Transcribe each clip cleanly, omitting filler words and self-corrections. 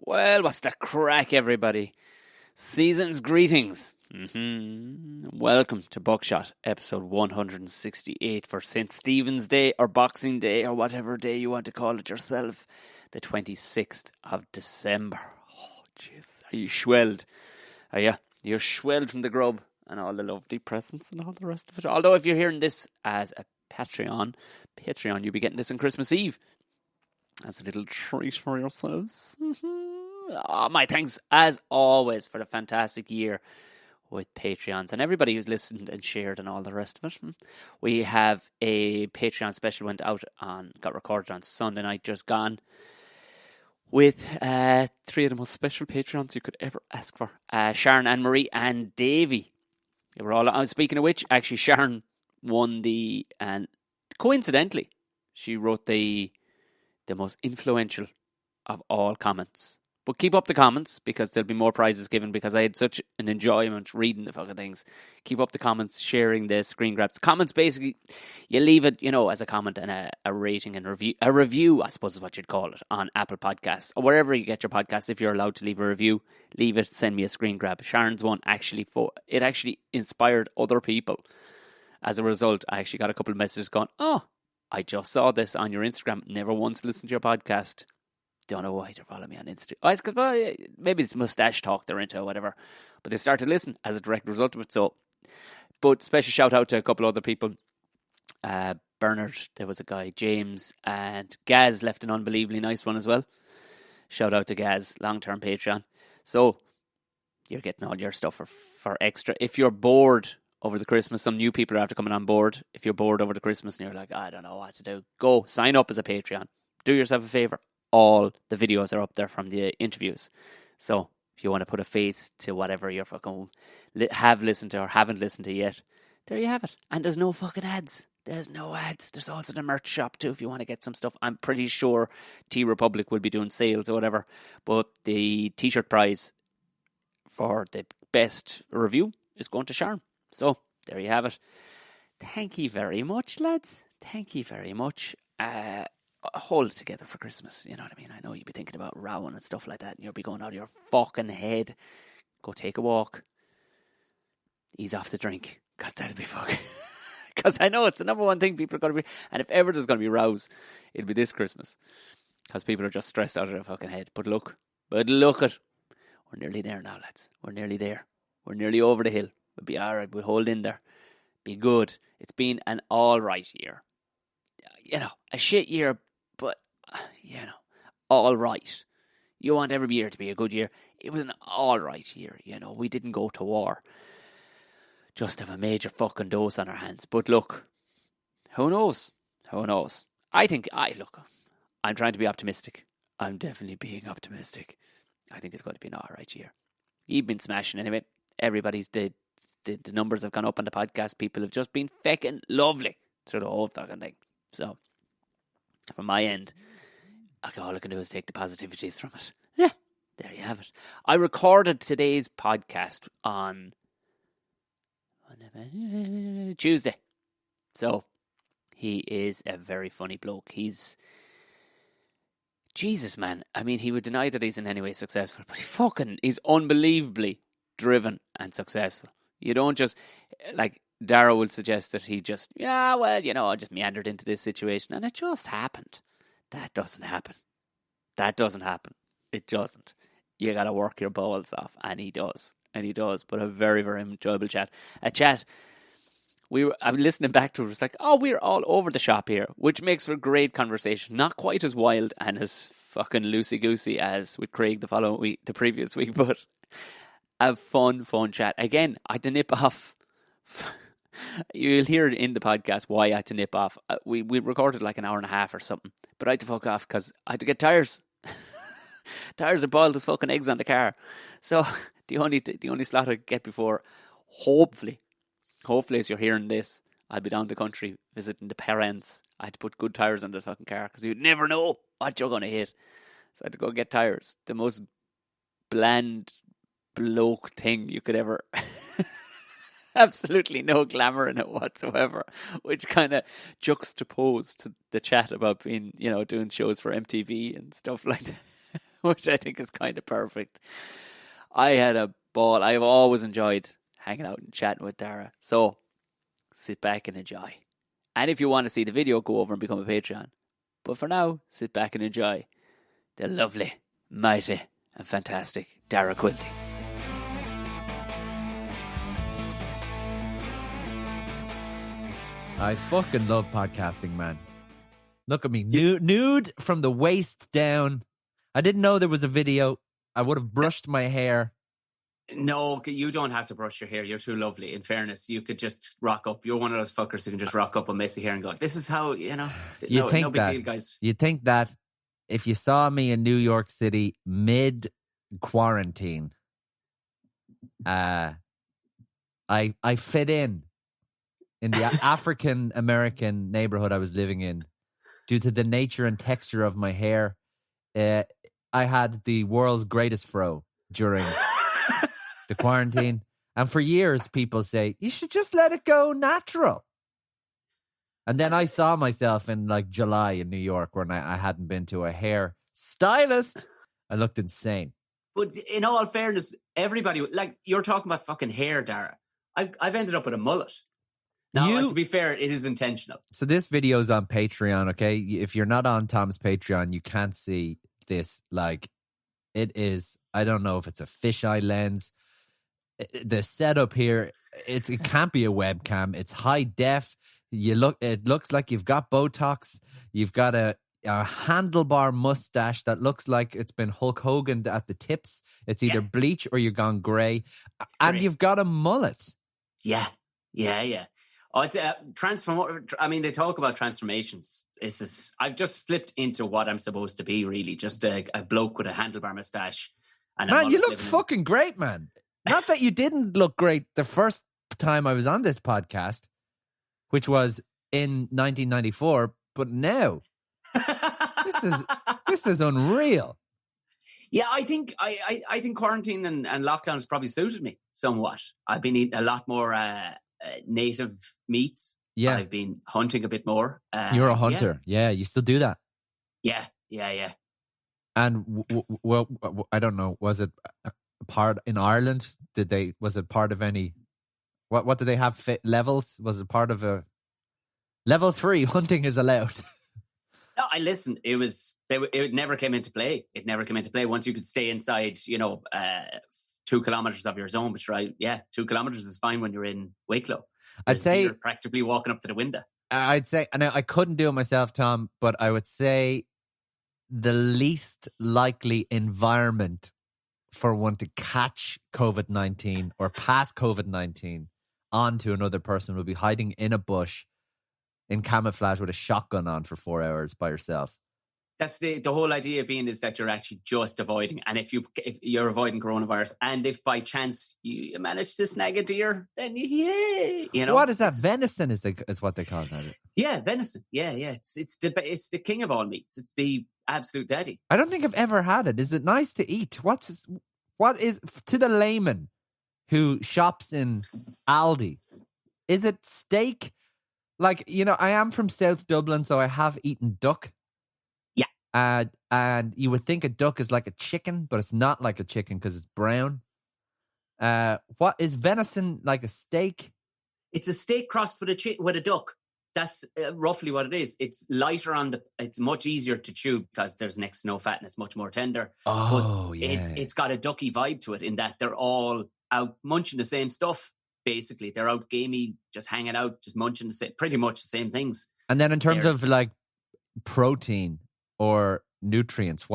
Well, what's the crack, everybody? Season's greetings. Welcome to Buckshot, episode 168 for St. Stephen's Day or Boxing Day or whatever day you want to call it yourself. The 26th of December. Oh, jeez. Are you swelled? Are you? You're swelled from the grub and all the lovely presents and all the rest of it. Although if you're hearing this as a Patreon, you'll be getting this on Christmas Eve. As a little treat for yourselves. Oh, my thanks, as always, for the fantastic year with Patreons and everybody who's listened and shared and all the rest of it. We have a Patreon special got recorded on Sunday night, just gone, with three of the most special Patreons you could ever ask for. Sharon, Anne-Marie and Davey. They were all, speaking of which, actually Sharon won and coincidentally, she wrote the most influential of all comments. But keep up the comments, because there'll be more prizes given, because I had such an enjoyment reading the fucking things. Keep up the comments, sharing the screen grabs. Comments, basically, you leave it, as a comment and a rating and review. A review, I suppose is what you'd call it, on Apple Podcasts. Or wherever you get your podcasts. If you're allowed to leave a review, leave it, send me a screen grab. Sharon's one actually inspired other people. As a result, I actually got a couple of messages going, I just saw this on your Instagram. Never once listened to your podcast. Don't know why they're following me on Instagram. Maybe it's mustache talk they're into or whatever. But they started to listen as a direct result of it. So, but special shout out to a couple other people. Bernard, there was a guy, James, and Gaz left an unbelievably nice one as well. Shout out to Gaz, long-term Patreon. So, you're getting all your stuff for extra. If you're bored over the Christmas, some new people are after coming on board. If you're bored over the Christmas and you're like, I don't know what to do, go sign up as a Patreon. Do yourself a favour. All the videos are up there from the interviews. So if you want to put a face to whatever you're fucking have listened to or haven't listened to yet, there you have it. And there's no fucking ads. There's no ads. There's also the merch shop too if you want to get some stuff. I'm pretty sure T Republic will be doing sales or whatever. But the t-shirt prize for the best review is going to Sharon. So, there you have it. Thank you very much, lads. Thank you very much. Hold it together for Christmas, you know what I mean? I know you'll be thinking about rowing and stuff like that, and you'll be going out of your fucking head. Go take a walk. Ease off the drink, because that'll be fucking... Because I know it's the number one thing people are going to be... And if ever there's going to be rows, it'll be this Christmas. Because people are just stressed out of their fucking head. But look at... We're nearly there now, lads. We're nearly there. We're nearly over the hill. We'll be alright. We'll hold in there. Be good. It's been an alright year. A shit year, but, alright. You want every year to be a good year. It was an alright year, We didn't go to war. Just have a major fucking dose on our hands. But look, who knows? I'm trying to be optimistic. I'm definitely being optimistic. I think it's going to be an alright year. You've been smashing anyway. Everybody's the numbers have gone up on the podcast. People have just been feckin' lovely through the whole fucking thing. So, from my end, all I can do is take the positivities from it. Yeah, there you have it. I recorded today's podcast on Tuesday. So, he is a very funny bloke. Jesus, man. I mean, he would deny that he's in any way successful, but he's unbelievably driven and successful. You don't just, Dara will suggest that he just, I just meandered into this situation and it just happened. That doesn't happen. It doesn't. You got to work your balls off, and he does. But a very, very enjoyable chat. A chat, I'm listening back to it, it's like, we're all over the shop here, which makes for great conversation. Not quite as wild and as fucking loosey-goosey as with Craig the previous week, but a fun chat. Again, I had to nip off. You'll hear it in the podcast why I had to nip off. We recorded like an hour and a half or something, but I had to fuck off because I had to get tires. Tires are boiled as fucking eggs on the car. So the only slot I get before, hopefully as you're hearing this, I'll be down the country visiting the parents. I had to put good tires on the fucking car because you'd never know what you're going to hit. So I had to go get tires. The most bland bloke thing you could ever... Absolutely no glamour in it whatsoever, which kind of juxtaposed to the chat about being, doing shows for MTV and stuff like that. which I think is kind of perfect. I had a ball. I've always enjoyed hanging out and chatting with Dara. So sit back and enjoy. And if you want to see the video, go over and become a Patreon. But for now, sit back and enjoy the lovely, mighty, and fantastic Dara Quilty. I fucking love podcasting, man. Look at me, nude from the waist down. I didn't know there was a video. I would have brushed my hair. No, you don't have to brush your hair. You're too lovely. In fairness, you could just rock up. You're one of those fuckers who can just rock up and messy hair and go, this is how, no big deal, guys. You'd think that if you saw me in New York City mid-quarantine, I fit in the African-American neighborhood I was living in. Due to the nature and texture of my hair, I had the world's greatest fro during the quarantine. And for years, people say, you should just let it go natural. And then I saw myself in like July in New York when I hadn't been to a hair stylist. I looked insane. But in all fairness, everybody, like, you're talking about fucking hair, Dara. I've ended up with a mullet. Now, to be fair, it is intentional. So this video is on Patreon, okay? If you're not on Tom's Patreon, you can't see this. Like, it is, I don't know if it's a fisheye lens. The setup here, it can't be a webcam. It's high def. It looks like you've got Botox. You've got a handlebar mustache that looks like it's been Hulk Hogan at the tips. It's either bleach or you've gone grey. And you've got a mullet. Yeah. Oh, it's I mean, they talk about transformations. I've just slipped into what I'm supposed to be, really. Just a bloke with a handlebar mustache. And man, you look fucking great, man. Not that you didn't look great the first time I was on this podcast, which was in 1994, but now this is unreal. Yeah, I think quarantine and lockdown has probably suited me somewhat. I've been eating a lot more native meats. Yeah, I've been hunting a bit more. You're a hunter. Yeah, you still do that. Yeah. And well, I don't know. Was it part in Ireland? Was it part of any? What did they have levels? Was it part of a level 3? Hunting is allowed. No, I listened. It never came into play. It never came into play once you could stay inside. 2 kilometers of your zone. But right, 2 kilometers is fine when you're in Wicklow. I'd say you're practically walking up to the window. I'd say, and I couldn't do it myself, Tom, but I would say the least likely environment for one to catch COVID-19 or pass COVID-19 onto another person would be hiding in a bush in camouflage with a shotgun on for 4 hours by yourself. That's the whole idea being is that you're actually just avoiding. And if you're avoiding coronavirus, and if by chance you manage to snag a deer, then what is that? Venison is what they call that. Yeah, venison. Yeah. It's the king of all meats. It's the absolute daddy. I don't think I've ever had it. Is it nice to eat? What is to the layman who shops in Aldi? Is it steak? Like, I am from South Dublin, so I have eaten duck. And you would think a duck is like a chicken, but it's not like a chicken because it's brown. What is venison, like a steak? It's a steak crossed with a duck. That's roughly what it is. It's lighter it's much easier to chew because there's next to no fat and it's much more tender. Oh, but yeah. It's got a ducky vibe to it in that they're all out munching the same stuff. Basically, they're out gamey, just hanging out, just munching pretty much the same things. And then in terms of like protein or nutrients,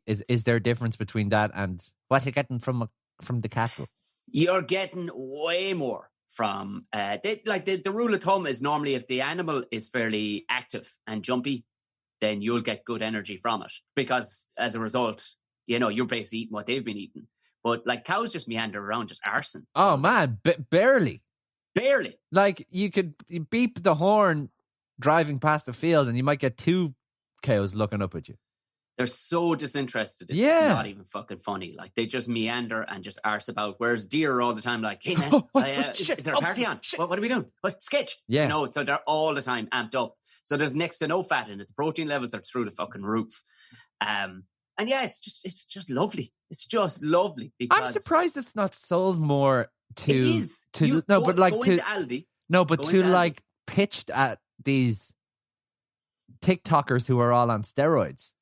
is there a difference between that and what you're getting from the cattle? You're getting way more from the rule of thumb is normally if the animal is fairly active and jumpy, then you'll get good energy from it because as a result, you're basically eating what they've been eating. But like cows just meander around, just arson. Oh man, barely. Like you could beep the horn driving past the field, and you might get 2 cows looking up at you. They're so disinterested. It's not even fucking funny. Like they just meander and just arse about. Whereas deer are all the time like, hey man, is there a party on? What are we doing? What sketch? Yeah. So they're all the time amped up. So there's next to no fat in it. The protein levels are through the fucking roof. And yeah, it's just lovely. It's just lovely because I'm surprised it's not sold more to. it is. To You no, go, but like go to into Aldi. no, but Go to into Aldi. like pitched at these TikTokers who are all on steroids.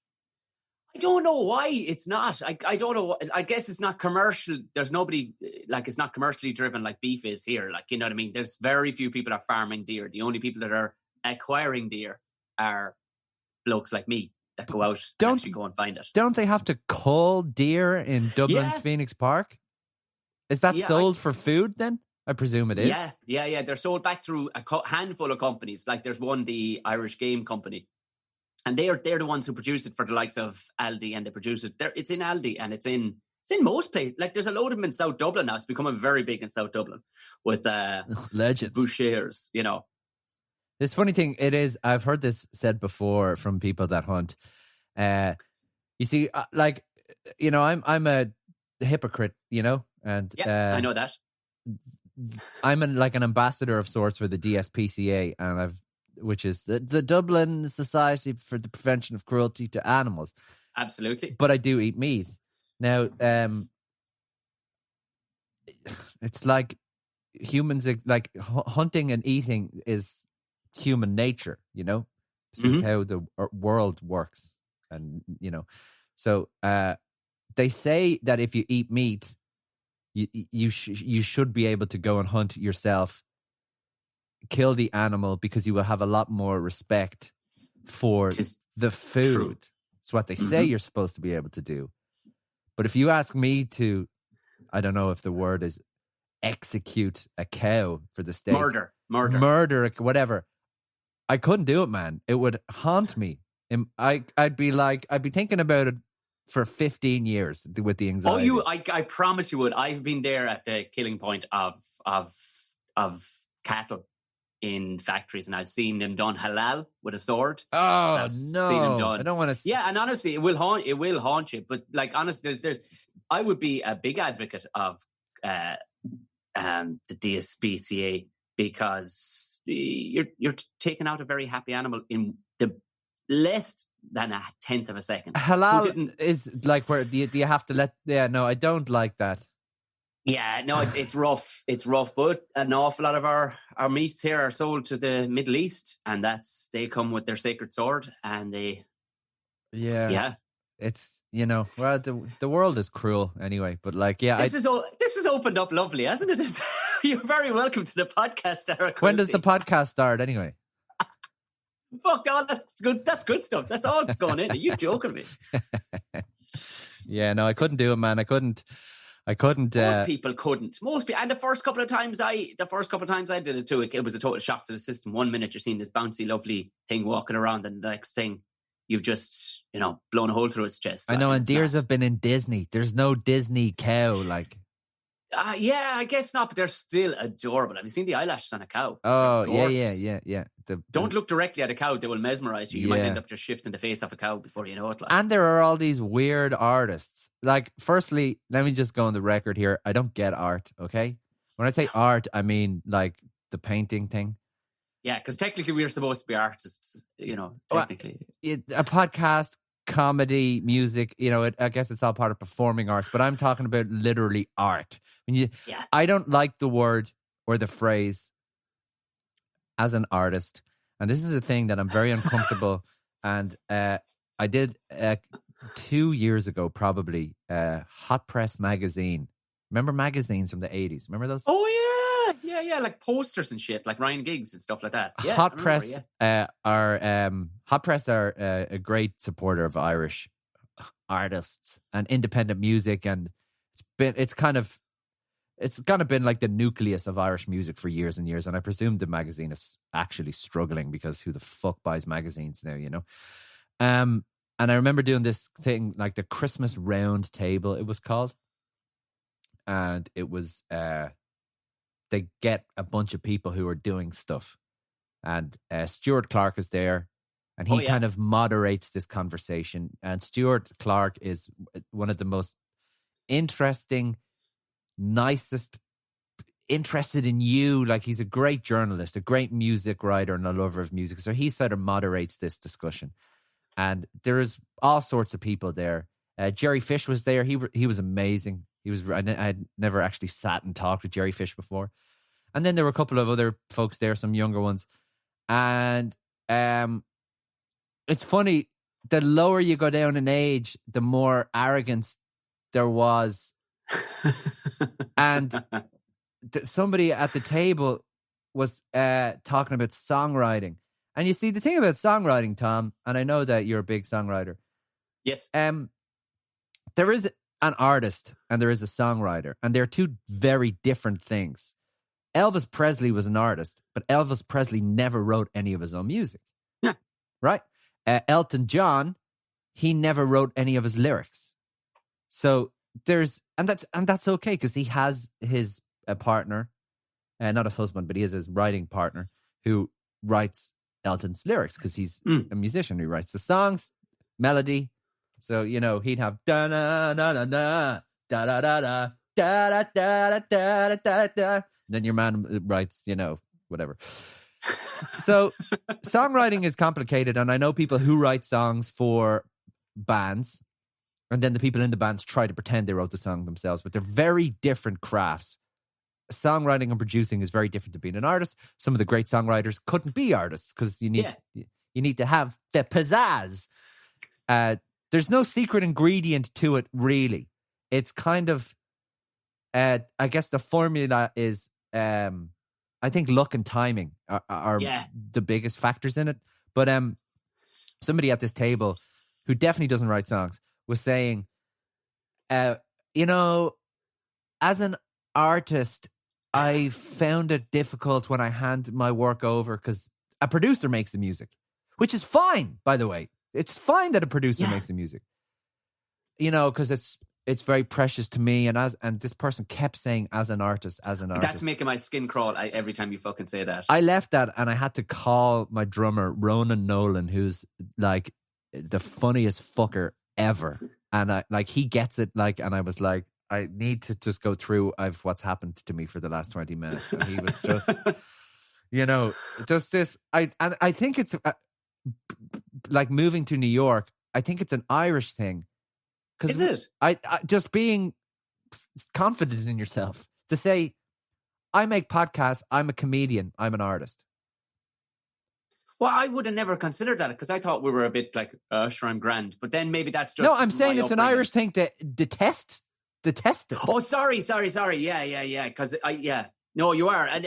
I don't know why it's not. I don't know. I guess it's not commercial. There's nobody, like, it's not commercially driven like beef is here. Like, you know what I mean? There's very few people are farming deer. The only people that are acquiring deer are blokes like me that go out and actually go and find it. Don't they have to cull deer in Dublin's Yeah. Phoenix Park? Is that sold for food then? I presume it is. Yeah. They're sold back through a handful of companies. Like there's one, the Irish Game Company. And they're the ones who produce it for the likes of Aldi, and they produce it there. It's in Aldi, and it's in most places. Like there's a load of them in South Dublin now. It's becoming very big in South Dublin with legends, bouchers. You know, this funny thing it is. I've heard this said before from people that hunt. You see, like, you know, I'm a hypocrite, you know, and I know that. I'm like an ambassador of sorts for the DSPCA, and which is the Dublin Society for the Prevention of Cruelty to Animals. Absolutely. But I do eat meat. Now, it's like humans, like hunting and eating is human nature, you know? This is how the world works. And, you know, so they say that if you eat meat, you should be able to go and hunt yourself, kill the animal, because you will have a lot more respect for the food. True. It's what they say you're supposed to be able to do. But if you ask me to, I don't know if the word is execute a cow for the steak. Murder, whatever. I couldn't do it, man. It would haunt me. I'd be thinking about it for 15 years with the anxiety. Oh, I promise you would. I've been there at the killing point of cattle in factories, and I've seen them done halal with a sword. Oh, no, seen them done. I don't want to. Yeah, and honestly, it will haunt you. But like, honestly, I would be a big advocate of the DSPCA, because you're taking out a very happy animal in the less than a tenth of a second. Halal is like where do you have to let? Yeah, no, I don't like that. Yeah, no, it's rough. It's rough, but an awful lot of our meats here are sold to the Middle East, and they come with their sacred sword, and they. Yeah. It's, you know, well, the world is cruel anyway, but like, yeah, this is opened up lovely, hasn't it? You're very welcome to the podcast, Dara Quilty. When does the podcast start anyway? Fuck, oh, that's good. That's good stuff. That's all going in. Are you joking me? Yeah, no, I couldn't do it, man. I couldn't. Most people couldn't. And the first couple of times I did it too, it was a total shock to the system. 1 minute you're seeing this bouncy, lovely thing walking around, and the next thing you've just, you know, blown a hole through its chest. I know, and deers have been in Disney. There's no Disney cow, like. Yeah, I guess not, but they're still adorable. Have you seen the eyelashes on a cow? Oh, yeah. Don't look directly at a cow; they will mesmerize you. You might end up just shifting the face off a cow before you know it. Like. And there are all these weird artists. Like, firstly, let me just go on the record here. I don't get art. Okay, when I say art, I mean like the painting thing. Yeah, because technically we are supposed to be artists. You know, technically, a podcast, comedy, music. You know, I guess it's all part of performing arts. But I'm talking about literally art. I don't like the word or the phrase as an artist, and this is a thing that I'm very uncomfortable. And I did 2 years ago, probably, Hot Press magazine. Remember magazines from the 80s? Remember those? Oh yeah, like posters and shit, like Ryan Giggs and stuff like that. Yeah, Hot Press are a great supporter of Irish artists and independent music, and it's kind of been like the nucleus of Irish music for years and years. And I presume the magazine is actually struggling, because who the fuck buys magazines now, you know? And I remember doing this thing, like the Christmas Round Table, it was called. And it was, they get a bunch of people who are doing stuff. And Stuart Clark is there. And he kind of moderates this conversation. And Stuart Clark is one of the most interesting, nicest, interested in you. Like, he's a great journalist, a great music writer, and a lover of music. So he sort of moderates this discussion, and there is all sorts of people there, Jerry Fish was there. He was amazing. I had never actually sat and talked with Jerry Fish before. And then there were a couple of other folks there, some younger ones. And it's funny, the lower you go down in age, the more arrogance there was. And somebody at the table was talking about songwriting. And you see, the thing about songwriting, Tom, and I know that you're a big songwriter. Yes. There is an artist and there is a songwriter, and they're two very different things. Elvis Presley was an artist, but Elvis Presley never wrote any of his own music. Yeah. Right? Elton John, he never wrote any of his lyrics. So that's okay, because he has his partner, not his husband, but he has his writing partner who writes Elton's lyrics, because he's a musician. He writes the songs, melody. So, he'd have da da da da da da da da da da da da da da. Then your man writes, whatever. So songwriting is complicated, and I know people who write songs for bands, and then the people in the bands try to pretend they wrote the song themselves, but they're very different crafts. Songwriting and producing is very different to being an artist. Some of the great songwriters couldn't be artists because you need to have the pizzazz. There's no secret ingredient to it, really. It's kind of, I guess the formula is, I think luck and timing are the biggest factors in it. But somebody at this table who definitely doesn't write songs was saying, as an artist, I found it difficult when I hand my work over, because a producer makes the music, which is fine, by the way. It's fine that a producer makes the music, because it's very precious to me. And this person kept saying, as an artist. That's making my skin crawl every time you fucking say that. I left that and I had to call my drummer, Ronan Nolan, who's like the funniest fucker ever. And he gets it. And I was like, I need to just go through what's happened to me for the last 20 minutes. And he was just, just this. I think it's like moving to New York. I think it's an Irish thing. Is it? I just being confident in yourself to say, I make podcasts, I'm a comedian, I'm an artist. Well, I would have never considered that, because I thought we were a bit like, sure, I'm grand. But then maybe that's just... No, I'm saying it's an Irish thing to detest it. Oh, sorry. Yeah. Because no, you are. And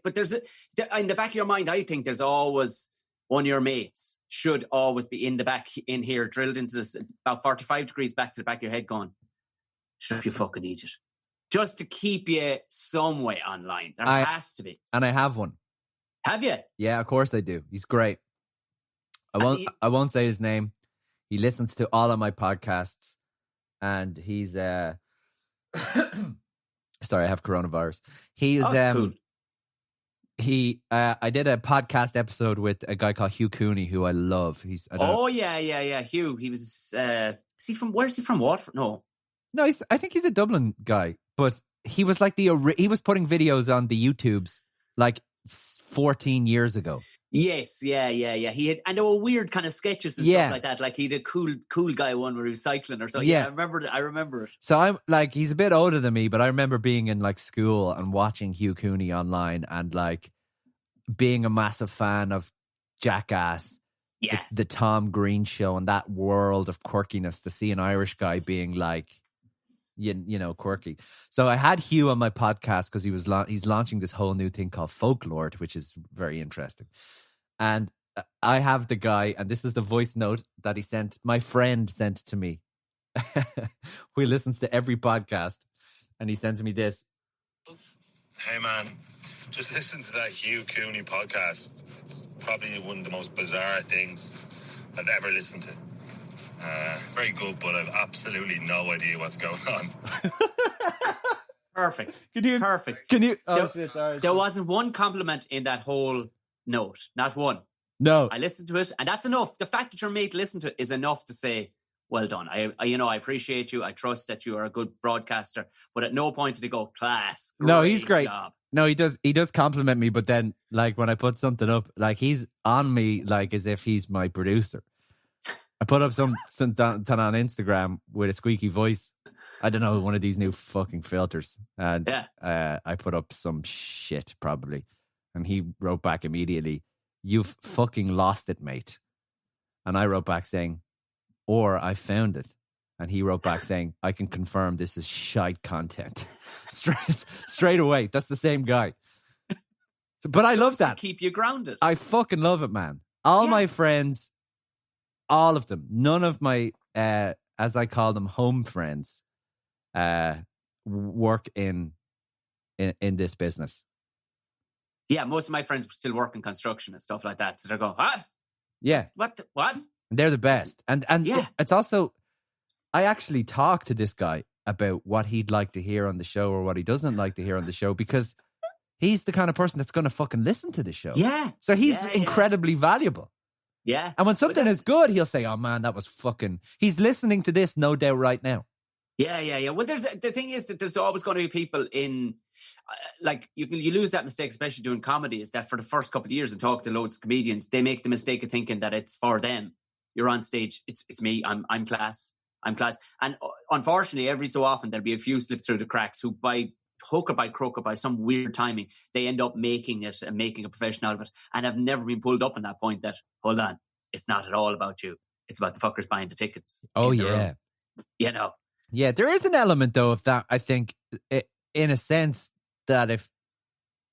but there's in the back of your mind, I think there's always one of your mates should always be in the back in here, drilled into this about 45 degrees back to the back of your head, going, shut up, you fucking idiot. Just to keep you some way online. There has to be. And I have one. Have you? Yeah, of course I do. He's great. I won't say his name. He listens to all of my podcasts, and he's sorry, I have coronavirus. He's cool. I did a podcast episode with a guy called Hugh Cooney, who I love. Yeah. Hugh. He was where's he from? Waterford? No, I think he's a Dublin guy, but he was like he was putting videos on the YouTubes like 14 years ago. Yes, yeah. He had, and there were weird kind of sketches and stuff like that. Like he did cool guy one where he was cycling or something. Yeah, I remember it. So I'm like, he's a bit older than me, but I remember being in like school and watching Hugh Cooney online and like being a massive fan of Jackass, the Tom Green show, and that world of quirkiness. To see an Irish guy being like, quirky. So I had Hugh on my podcast because he's launching this whole new thing called Folklore, which is very interesting. And I have the guy, and this is the voice note that my friend sent to me, who listens to every podcast, and he sends me this. Hey man, just listen to that Hugh Cooney podcast. It's probably one of the most bizarre things I've ever listened to. Very good, but I've absolutely no idea what's going on. Perfect. Perfect. Can you? Oh, there wasn't one compliment in that whole note. Not one. No. I listened to it, and that's enough. The fact that your mate listened to it is enough to say, well done. I appreciate you. I trust that you are a good broadcaster, but at no point did he go, class. No, he's great. Job. No, he does compliment me, but then like when I put something up, like he's on me like as if he's my producer. I put up something on Instagram with a squeaky voice. I don't know, one of these new fucking filters. And I put up some shit, probably. And he wrote back immediately, "You've fucking lost it, mate." And I wrote back saying, "Or I found it." And he wrote back saying, "I can confirm this is shite content." Straight away. That's the same guy. But I love that. To keep you grounded. I fucking love it, man. All my friends, all of them, none of my, as I call them, home friends, work in this business. Yeah, most of my friends still work in construction and stuff like that. So they're going, what? Yeah. What? They're the best. And yeah. It's also, I actually talk to this guy about what he'd like to hear on the show or what he doesn't like to hear on the show, because he's the kind of person that's going to fucking listen to the show. Yeah. So he's incredibly valuable. Yeah. And when something is good, he'll say, "Oh man, that was fucking..." He's listening to this, no doubt, right now. Yeah. Well, the thing is that there's always going to be people in, like, you lose that mistake, especially doing comedy, is that for the first couple of years and talk to loads of comedians, they make the mistake of thinking that it's for them. You're on stage, it's me, I'm class. And unfortunately, every so often there'll be a few slip through the cracks who, by hook or by crook or by some weird timing, they end up making it and making a profession out of it, and have never been pulled up on that point that, hold on, it's not at all about you. It's about the fuckers buying the tickets. Oh, yeah. You know? Yeah, there is an element, though, of that, I think, in a sense, that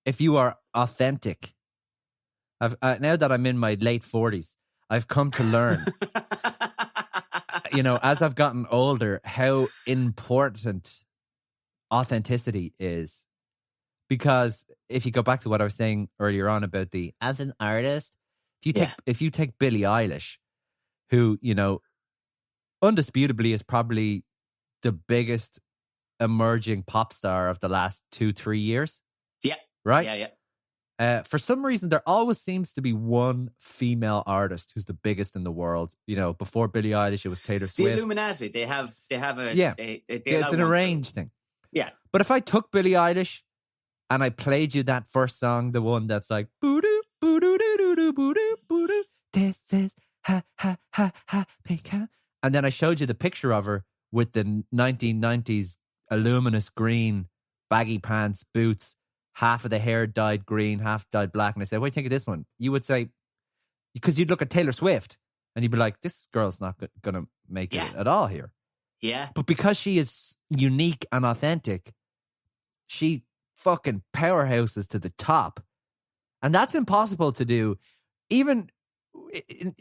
if you are authentic, now that I'm in my late 40s, I've come to learn, as I've gotten older, how important authenticity is. Because if you go back to what I was saying earlier on about as an artist, if you take Billie Eilish, who, undisputably is probably the biggest emerging pop star of the last 2-3 years. Yeah. Right? Yeah. For some reason, there always seems to be one female artist who's the biggest in the world. Before Billie Eilish, it was Taylor Swift. The Illuminati, they have a... Yeah. It's an arranged thing. Yeah. But if I took Billie Eilish and I played you that first song, the one that's like, boo-doo, boo-doo, doo-doo, boo-doo, boo-doo, this is ha, ha, ha, ha, pecan. And then I showed you the picture of her with the 1990s luminous green baggy pants, boots, half of the hair dyed green, half dyed black. And I said, "What do you think of this one?" You would say, because you'd look at Taylor Swift and you'd be like, "This girl's not going to make it at all here." Yeah. But because she is unique and authentic, she fucking powerhouses to the top. And that's impossible to do. Even,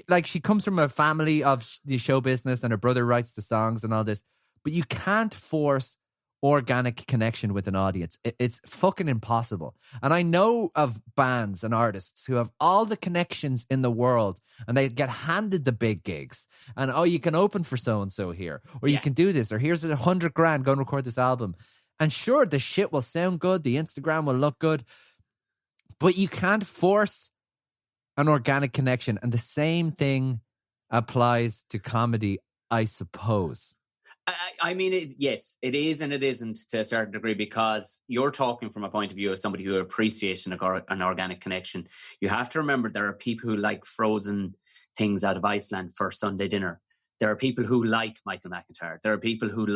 like, she comes from a family of the show business and her brother writes the songs and all this. But you can't force organic connection with an audience. It's fucking impossible. And I know of bands and artists who have all the connections in the world and they get handed the big gigs. And, oh, you can open for so-and-so here. Or you can do this. Or here's $100,000, go and record this album. And sure, the shit will sound good. The Instagram will look good. But you can't force an organic connection. And the same thing applies to comedy, I suppose. I mean, yes, it is and it isn't to a certain degree, because you're talking from a point of view of somebody who appreciates an organic connection. You have to remember there are people who like frozen things out of Iceland for Sunday dinner. There are people who like Michael McIntyre. There are people who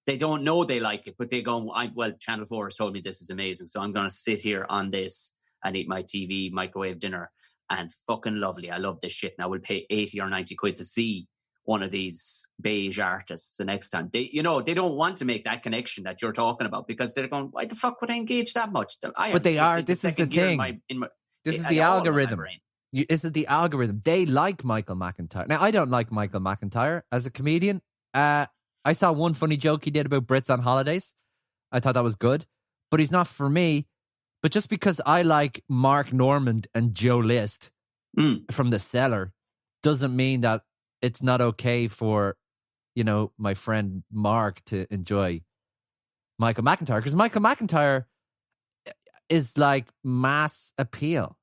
they don't know they like it, but they go, well, Channel 4 has told me this is amazing, so I'm going to sit here on this and eat my TV microwave dinner, and fucking lovely. I love this shit, and I will pay 80 or 90 quid to see one of these beige artists the next time. They don't want to make that connection that you're talking about, because they're going, why the fuck would I engage that much? But they are. This is the thing. This is the algorithm. This is the algorithm. They like Michael McIntyre. Now, I don't like Michael McIntyre as a comedian. I saw one funny joke he did about Brits on holidays. I thought that was good, but he's not for me. But just because I like Mark Normand and Joe List from The Cellar doesn't mean that it's not okay for, my friend Mark to enjoy Michael McIntyre. Because Michael McIntyre is like mass appeal.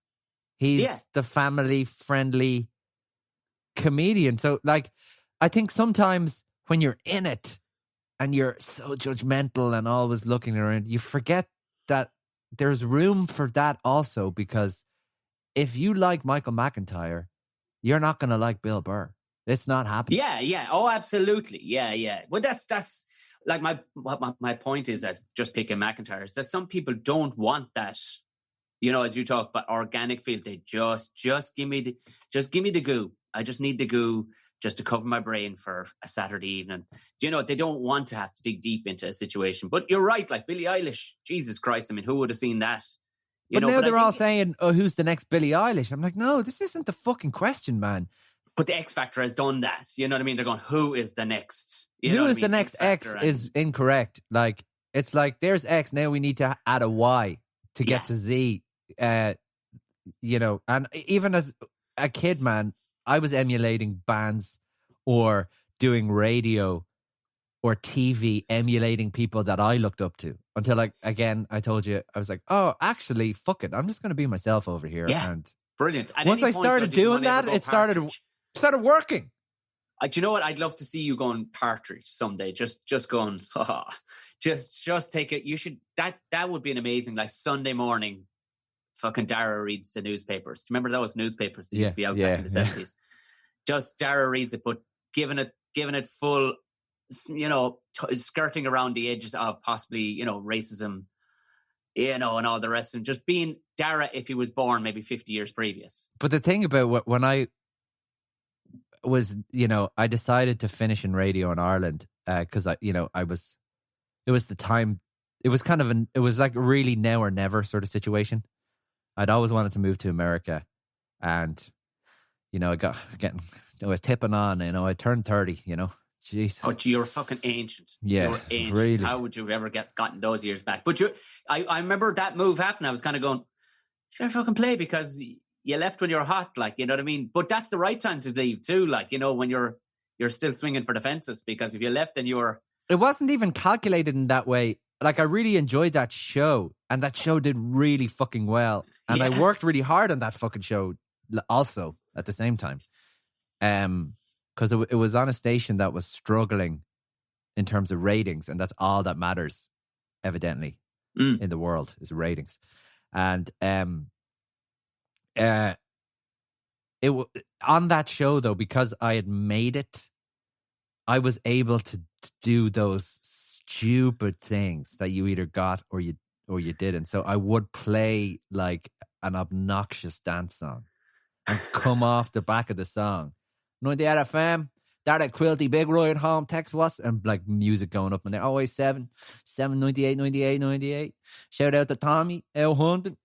He's the family-friendly comedian. So, like, I think sometimes when you're in it and you're so judgmental and always looking around, you forget that there's room for that also, because if you like Michael McIntyre, you're not going to like Bill Burr. It's not happening. Yeah. Oh, absolutely. Yeah. Well, that's like my point is that just picking McIntyre is that some people don't want that. You know, as you talk about organic feel, they just give me the goo. I just need the goo just to cover my brain for a Saturday evening. You know, they don't want to have to dig deep into a situation. But you're right, like Billie Eilish, Jesus Christ, I mean, who would have seen that? But now they're all saying, "Oh, who's the next Billie Eilish?" I'm like, no, this isn't the fucking question, man. But the X Factor has done that. You know what I mean? They're going, who is the next? Who is the next X is incorrect. Like, it's like, there's X, now we need to add a Y to get to Z. You know, and even as a kid, man, I was emulating bands or doing radio or TV, emulating people that I looked up to until, like, again, I told you, I was like, oh, actually, fuck it. I'm just going to be myself over here. Yeah. And brilliant. At once I started doing that, it started working. Do you know what? I'd love to see you going Partridge someday. Just going, just take it. You should, that would be an amazing, like, Sunday morning, fucking Dara reads the newspapers. Do you remember those newspapers that used to be out back in the 70s? Just Dara reads it, but giving it full, you know, skirting around the edges of possibly, you know, racism, you know, and all the rest, and just being Dara if he was born maybe 50 years previous. But the thing about when I was, you know, I decided to finish in radio in Ireland because it was the time, it was kind of it was like really now or never sort of situation. I'd always wanted to move to America, and, you know, I was tipping on, you know, I turned 30, you know. Jesus. Oh, you're fucking ancient. Yeah, you're ancient. Really. How would you have ever gotten those years back? But I remember that move happened. I was kind of going, should I fucking play? Because you left when you're hot, like, you know what I mean? But that's the right time to leave too, like, you know, when you're still swinging for the fences, because if you left and you were... It wasn't even calculated in that way. Like, I really enjoyed that show, and that show did really fucking well. And I worked really hard on that fucking show also at the same time. Because it was on a station that was struggling in terms of ratings, and that's all that matters, evidently, in the world, is ratings. And on that show, though, because I had made it, I was able to do those stupid things that you either got or you didn't. So I would play like an obnoxious dance song and come off the back of the song. 98 FM, Dara Quilty, Big Roy at home, text us, and like music going up, and they're always 7, 98, 98, 98. Shout out to Tommy, L100.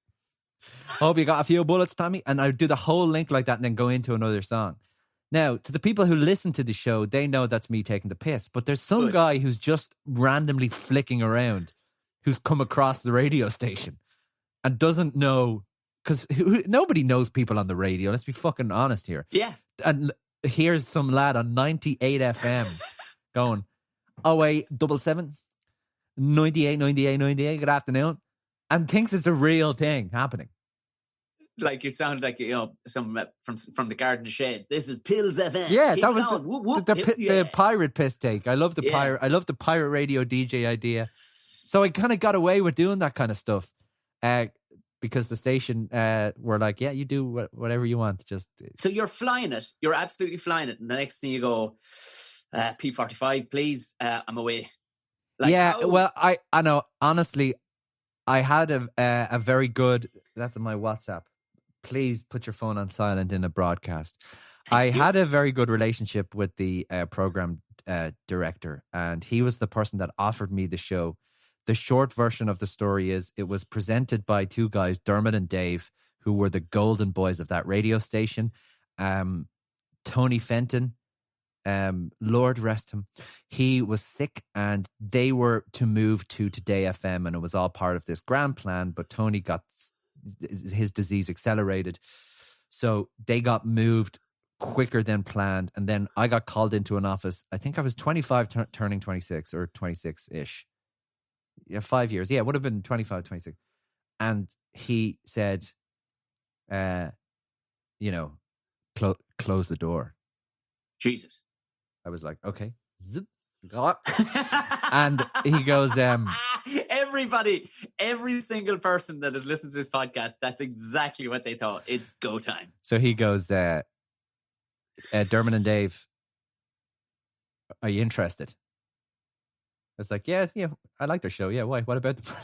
Hope you got a few bullets, Tommy. And I do the whole link like that and then go into another song. Now, to the people who listen to the show, they know that's me taking the piss. But there's some guy who's just randomly flicking around, who's come across the radio station and doesn't know, because nobody knows people on the radio. Let's be fucking honest here. Yeah. And here's some lad on 98 FM going, 0877 98, 98, 98, good afternoon, and thinks it's a real thing happening. Like, you sound like, you know, some from the garden shed. This is Pills FM. Yeah, that was the pirate piss take. I love the pirate. I love the pirate radio DJ idea. So I kind of got away with doing that kind of stuff, because the station were like, yeah, you do whatever you want. Just so you're flying it. You're absolutely flying it. And the next thing you go, P45, please. I'm away. Like, yeah. Well, I know. Honestly, I had a very good. That's in my WhatsApp. Please put your phone on silent in a broadcast. I had a very good relationship with the program director, and he was the person that offered me the show. The short version of the story is it was presented by two guys, Dermot and Dave, who were the golden boys of that radio station. Tony Fenton, Lord rest him, he was sick, and they were to move to Today FM, and it was all part of this grand plan, but Tony got his disease accelerated, so they got moved quicker than planned. And then I got called into an office. I think I was 25 turning 26 or 26-ish. Yeah, 5 years. Yeah, it would have been 25, 26. And he said, close the door. Jesus. I was like, okay. Zip. And he goes, everybody, every single person that has listened to this podcast, that's exactly what they thought. It's go time. So he goes, Dermot and Dave, are you interested? I was like, yeah, I like their show. Yeah, why? What about them?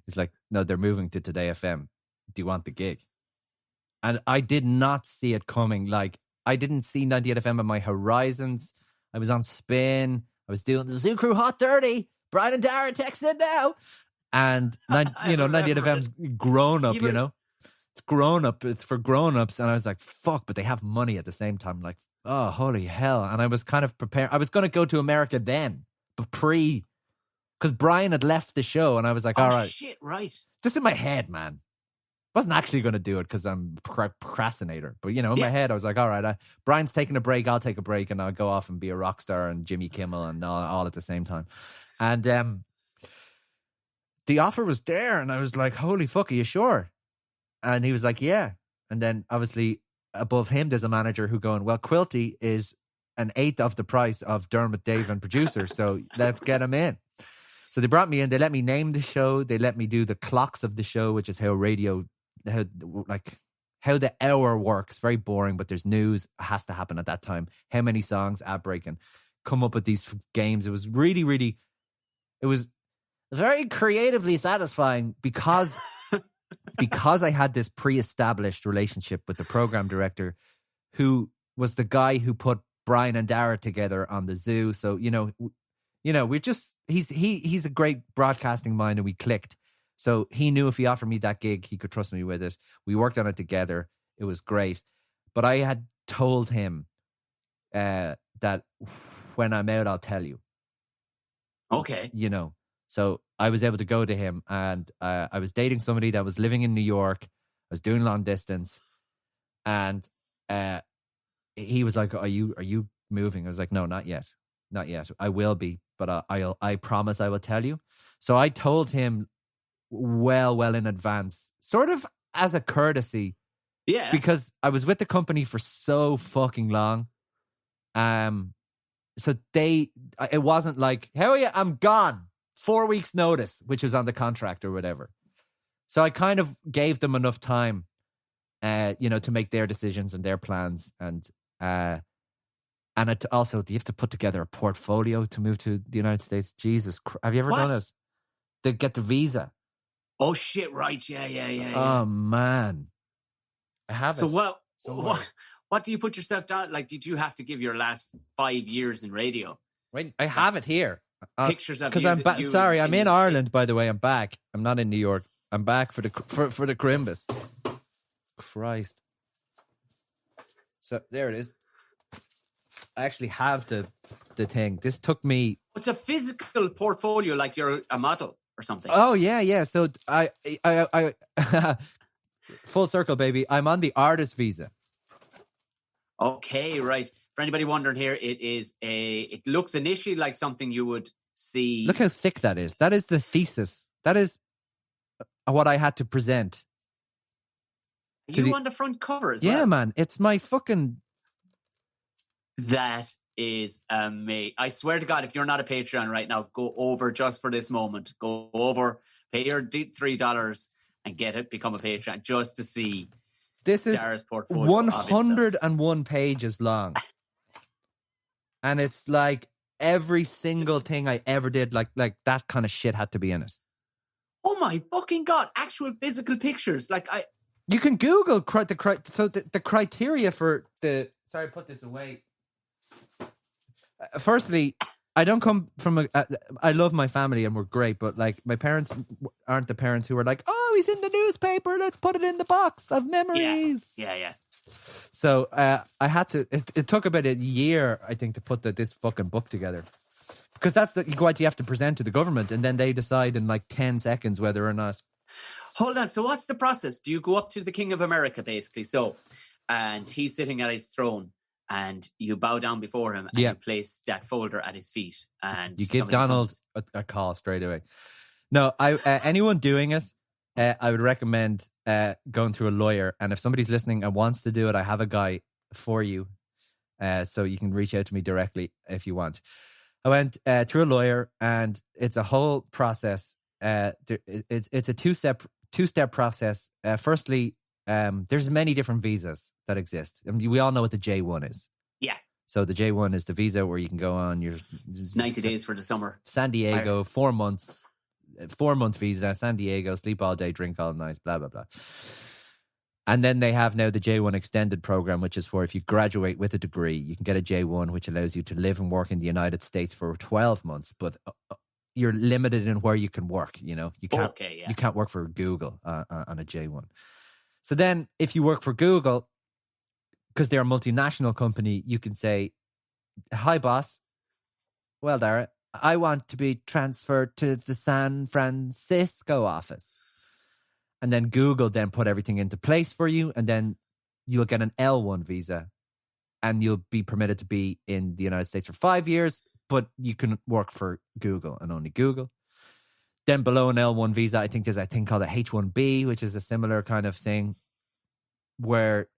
He's like, no, they're moving to Today FM. Do you want the gig? And I did not see it coming. Like, I didn't see 98 FM on my horizons. I was on Spin. I was doing the Zoo Crew Hot 30. Brian and Dara texted now. And, 98 FM's grown up, It's grown up. It's for grown ups. And I was like, fuck, but they have money at the same time. Like, oh, holy hell. And I was kind of prepared. I was going to go to America then, but because Brian had left the show. And I was like, all right. Shit, right. Just in my head, man. Wasn't actually going to do it because I'm a procrastinator. But, in my head, I was like, all right, Brian's taking a break. I'll take a break and I'll go off and be a rock star and Jimmy Kimmel and all at the same time. And the offer was there. And I was like, holy fuck, are you sure? And he was like, yeah. And then obviously above him, there's a manager who going, well, Quilty is an eighth of the price of Dermot, Dave and producer. So let's get him in. So they brought me in. They let me name the show. They let me do the clocks of the show, which is how how the hour works. Very boring, but there's news. It has to happen at that time. How many songs, ad break, and come up with these games. It was really, really, it was very creatively satisfying because I had this pre-established relationship with the program director, who was the guy who put Brian and Dara together on the Zoo. So we're just he's a great broadcasting mind, and we clicked. So he knew if he offered me that gig, he could trust me with it. We worked on it together. It was great. But I had told him that when I'm out, I'll tell you. Okay. So I was able to go to him, and I was dating somebody that was living in New York. I was doing long distance, and he was like, "Are you moving?" I was like, "No, not yet. Not yet. I will be, but I promise I will tell you." So I told him well in advance, sort of as a courtesy. Yeah. Because I was with the company for so fucking long. So it wasn't like, hell yeah, I'm gone. 4 weeks notice, which was on the contract or whatever. So I kind of gave them enough time, to make their decisions and their plans. And also, you have to put together a portfolio to move to the United States. Jesus Christ. Have you ever done it? To get the visa. Oh, shit, right. Yeah. Oh, man. I have so it. What do you put yourself down? Like, did you have to give your last 5 years in radio? Wait, I have it here. Pictures of because I'm back. Sorry, I'm in Ireland. By the way, I'm back. I'm not in New York. I'm back for the Crimbus. Christ. So there it is. I actually have the thing. This took me. It's a physical portfolio, like you're a model or something. Oh yeah. So I full circle, baby. I'm on the artist visa. Okay, right. For anybody wondering here, it looks initially like something you would see. Look how thick that is. That is the thesis. That is what I had to present. On the front cover as well? Yeah, man. It's my fucking... That is amazing. I swear to God, if you're not a Patreon right now, go over just for this moment. Go over, pay your $3 and get it, become a Patreon just to see. This is Dara's portfolio 101 pages long. And it's like every single thing I ever did, like that kind of shit had to be in it. Oh my fucking God. Actual physical pictures. You can Google the criteria for the... Sorry, I put this away. Firstly, I don't come from I love my family and we're great, but like my parents aren't the parents who are like, oh, he's in the newspaper, let's put it in the box of memories. Yeah. So I had to. It took about a year, I think, to put this fucking book together, because that's what you have to present to the government, and then they decide in like 10 seconds whether or not. Hold on. So what's the process? Do you go up to the King of America, basically? So, and he's sitting at his throne. And you bow down before him and you place that folder at his feet. And you give Donald a call straight away. No, anyone doing it, I would recommend going through a lawyer. And if somebody's listening and wants to do it, I have a guy for you. So you can reach out to me directly if you want. I went through a lawyer, and it's a whole process. It's a two-step process. Firstly, there's many different visas that exist. I mean, we all know what the J1 is. Yeah. So the J1 is the visa where you can go on your 90 days for the summer. San Diego, 4 months, 4-month visa, San Diego, sleep all day, drink all night, blah, blah, blah. And then they have now the J1 extended program, which is for if you graduate with a degree, you can get a J1, which allows you to live and work in the United States for 12 months. But you're limited in where you can work. You know, you can't work for Google on a J1. So then if you work for Google, because they're a multinational company, you can say, hi, boss. Well, Dara, I want to be transferred to the San Francisco office. And then Google then put everything into place for you. And then you'll get an L1 visa. And you'll be permitted to be in the United States for 5 years. But you can work for Google and only Google. Then below an L1 visa, I think there's a thing called a H1B, which is a similar kind of thing. Where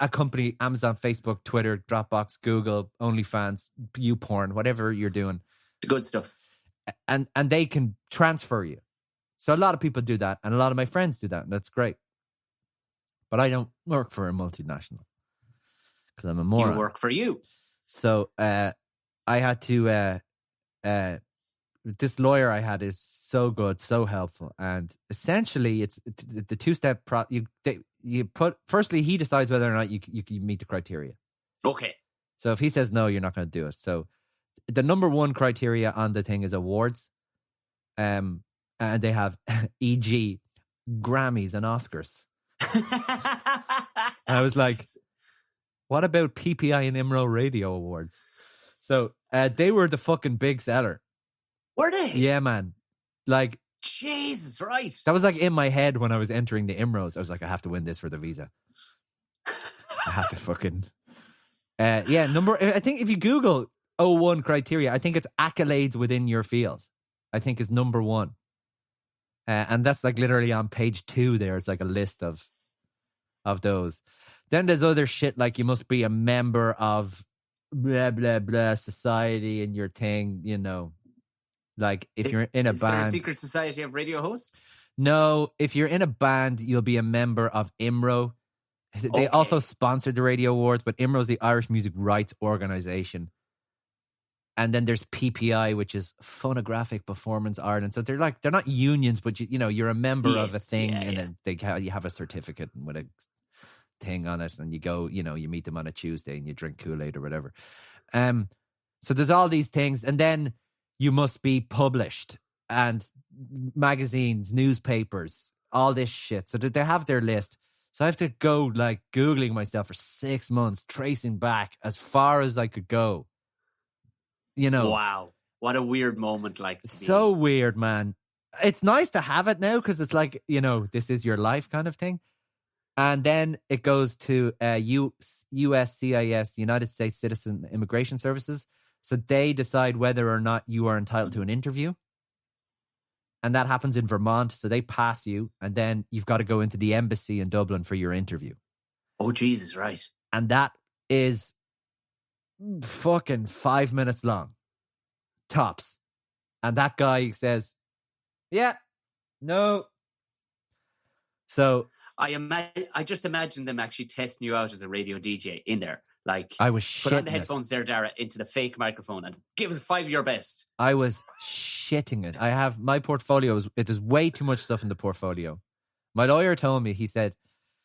a company, Amazon, Facebook, Twitter, Dropbox, Google, OnlyFans, YouPorn, whatever you're doing. The good stuff. And they can transfer you. So a lot of people do that. And a lot of my friends do that. And that's great. But I don't work for a multinational. Because I'm a moron. You work for you. So I had to... this lawyer I had is so good, so helpful. And essentially, it's the two-step... You put... Firstly, he decides whether or not you meet the criteria. Okay. So if he says no, you're not going to do it. So the number one criteria on the thing is awards. And they have, e.g., Grammys and Oscars. And I was like, what about PPI and IMRO Radio Awards? So they were the fucking big seller. Were they? Yeah, man. Like, Jesus, right. That was like in my head when I was entering the IMROs. I was like, I have to win this for the visa. I have to fucking... I think if you Google O1 criteria, I think it's accolades within your field. I think is number one. And that's like literally on page 2 there. It's like a list of those. Then there's other shit like you must be a member of blah, blah, blah society and your thing, you know. Like if you're in a band. Is there a secret society of radio hosts? No, if you're in a band, you'll be a member of IMRO. They also sponsored the Radio Awards, but IMRO is the Irish Music Rights Organization. And then there's PPI, which is Phonographic Performance Ireland. So they're not unions, but you're a member of a thing, and then you have a certificate with a thing on it, and you go, you meet them on a Tuesday and you drink Kool-Aid or whatever. So there's all these things, and then you must be published and magazines, newspapers, all this shit. So they have their list. So I have to go like Googling myself for 6 months, tracing back as far as I could go. Wow. What a weird moment. So weird, man. It's nice to have it now because it's like, this is your life kind of thing. And then it goes to USCIS, United States Citizen Immigration Services. So they decide whether or not you are entitled to an interview. And that happens in Vermont. So they pass you. And then you've got to go into the embassy in Dublin for your interview. Oh, Jesus, right. And that is fucking 5 minutes long. Tops. And that guy says, yeah, no. So I just imagine them actually testing you out as a radio DJ in there. Like, I was put on the headphones there, Dara, into the fake microphone and give us 5 your best. I was shitting it. I have my portfolio. There's way too much stuff in the portfolio. My lawyer told me, he said,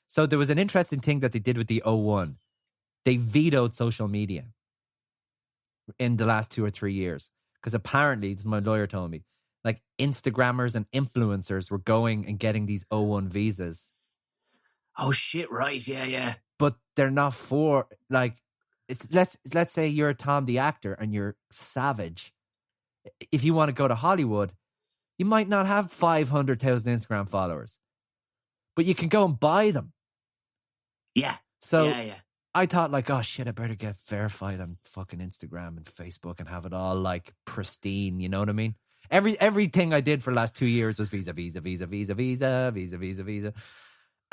so there was an interesting thing that they did with the O1. They vetoed social media in the last 2 or 3 years. Because apparently, this is my lawyer told me, like Instagrammers and influencers were going and getting these O1 visas. Oh shit, right, yeah. But they're not for, like, let's say you're Tom the actor and you're savage. If you want to go to Hollywood, you might not have 500,000 Instagram followers. But you can go and buy them. Yeah. So yeah. I thought like, oh shit, I better get verified on fucking Instagram and Facebook and have it all like pristine, you know what I mean? Everything I did for the last 2 years was visa.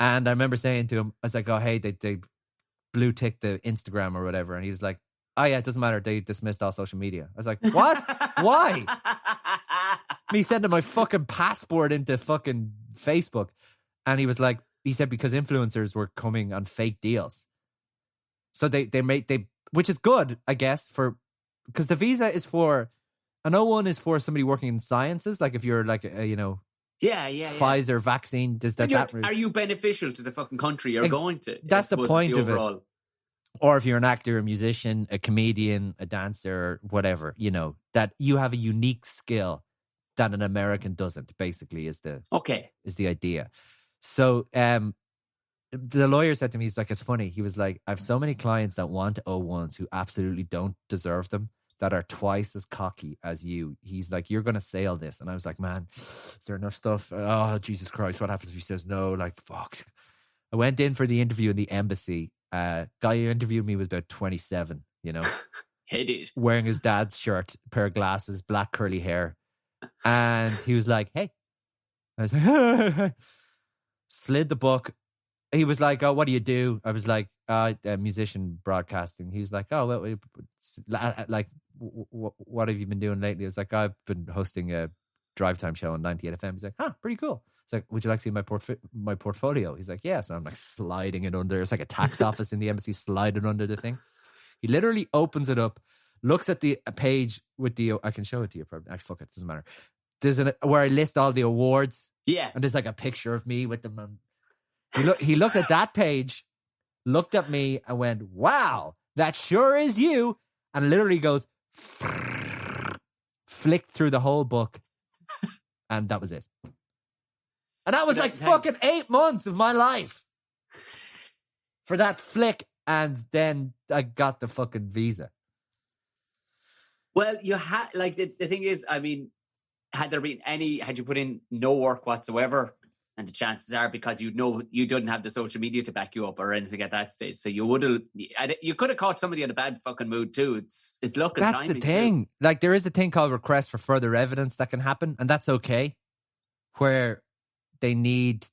And I remember saying to him, I was like, oh, hey, they blue ticked the Instagram or whatever. And he was like, oh, yeah, it doesn't matter. They dismissed all social media. I was like, what? Why? Me sending my fucking passport into fucking Facebook. And he said, because influencers were coming on fake deals. So they which is good, I guess, because the visa is for an O1 is for somebody working in sciences, like if you're like Yeah. Pfizer vaccine. Does But that are you beneficial to the fucking country you're going to? That's the point of overall. it. Or if you're an actor, a musician, a comedian, a dancer, whatever, that you have a unique skill that an American doesn't, basically, is the idea. So the lawyer said to me, he's like, it's funny. He was like, I have so many clients that want O1s who absolutely don't deserve them, that are twice as cocky as you. He's like, you're going to sail this. And I was like, man, is there enough stuff? Oh, Jesus Christ. What happens if he says no? Like, fuck. I went in for the interview in the embassy. Guy who interviewed me was about 27, He did. Wearing his dad's shirt, pair of glasses, black curly hair. And he was like, hey. I was like, slid the book. He was like, oh, what do you do? I was like, a musician broadcasting. He was like, oh, well, like, what have you been doing lately? I was like, I've been hosting a drive time show on 98 FM. He's like, pretty cool. It's like, would you like to see my portfolio? He's like, yes. And I'm like sliding it under. It's like a tax office in the embassy, sliding under the thing. He literally opens it up, looks at the page with I can show it to you probably. Actually, fuck it, doesn't matter. There's where I list all the awards. Yeah. And there's like a picture of me with them. He looked at that page, looked at me and went, wow, that sure is you. And literally goes, flicked through the whole book. And that was it. And that was fucking 8 months of my life for that flick. And then I got the fucking visa. Well, you had, like, the thing is, I mean, had you put in no work whatsoever, and the chances are, because you didn't have the social media to back you up or anything at that stage, so you could have caught somebody in a bad fucking mood too. It's luck and timing. That's the thing. Too. Like, there is a thing called request for further evidence that can happen, and that's okay, where they need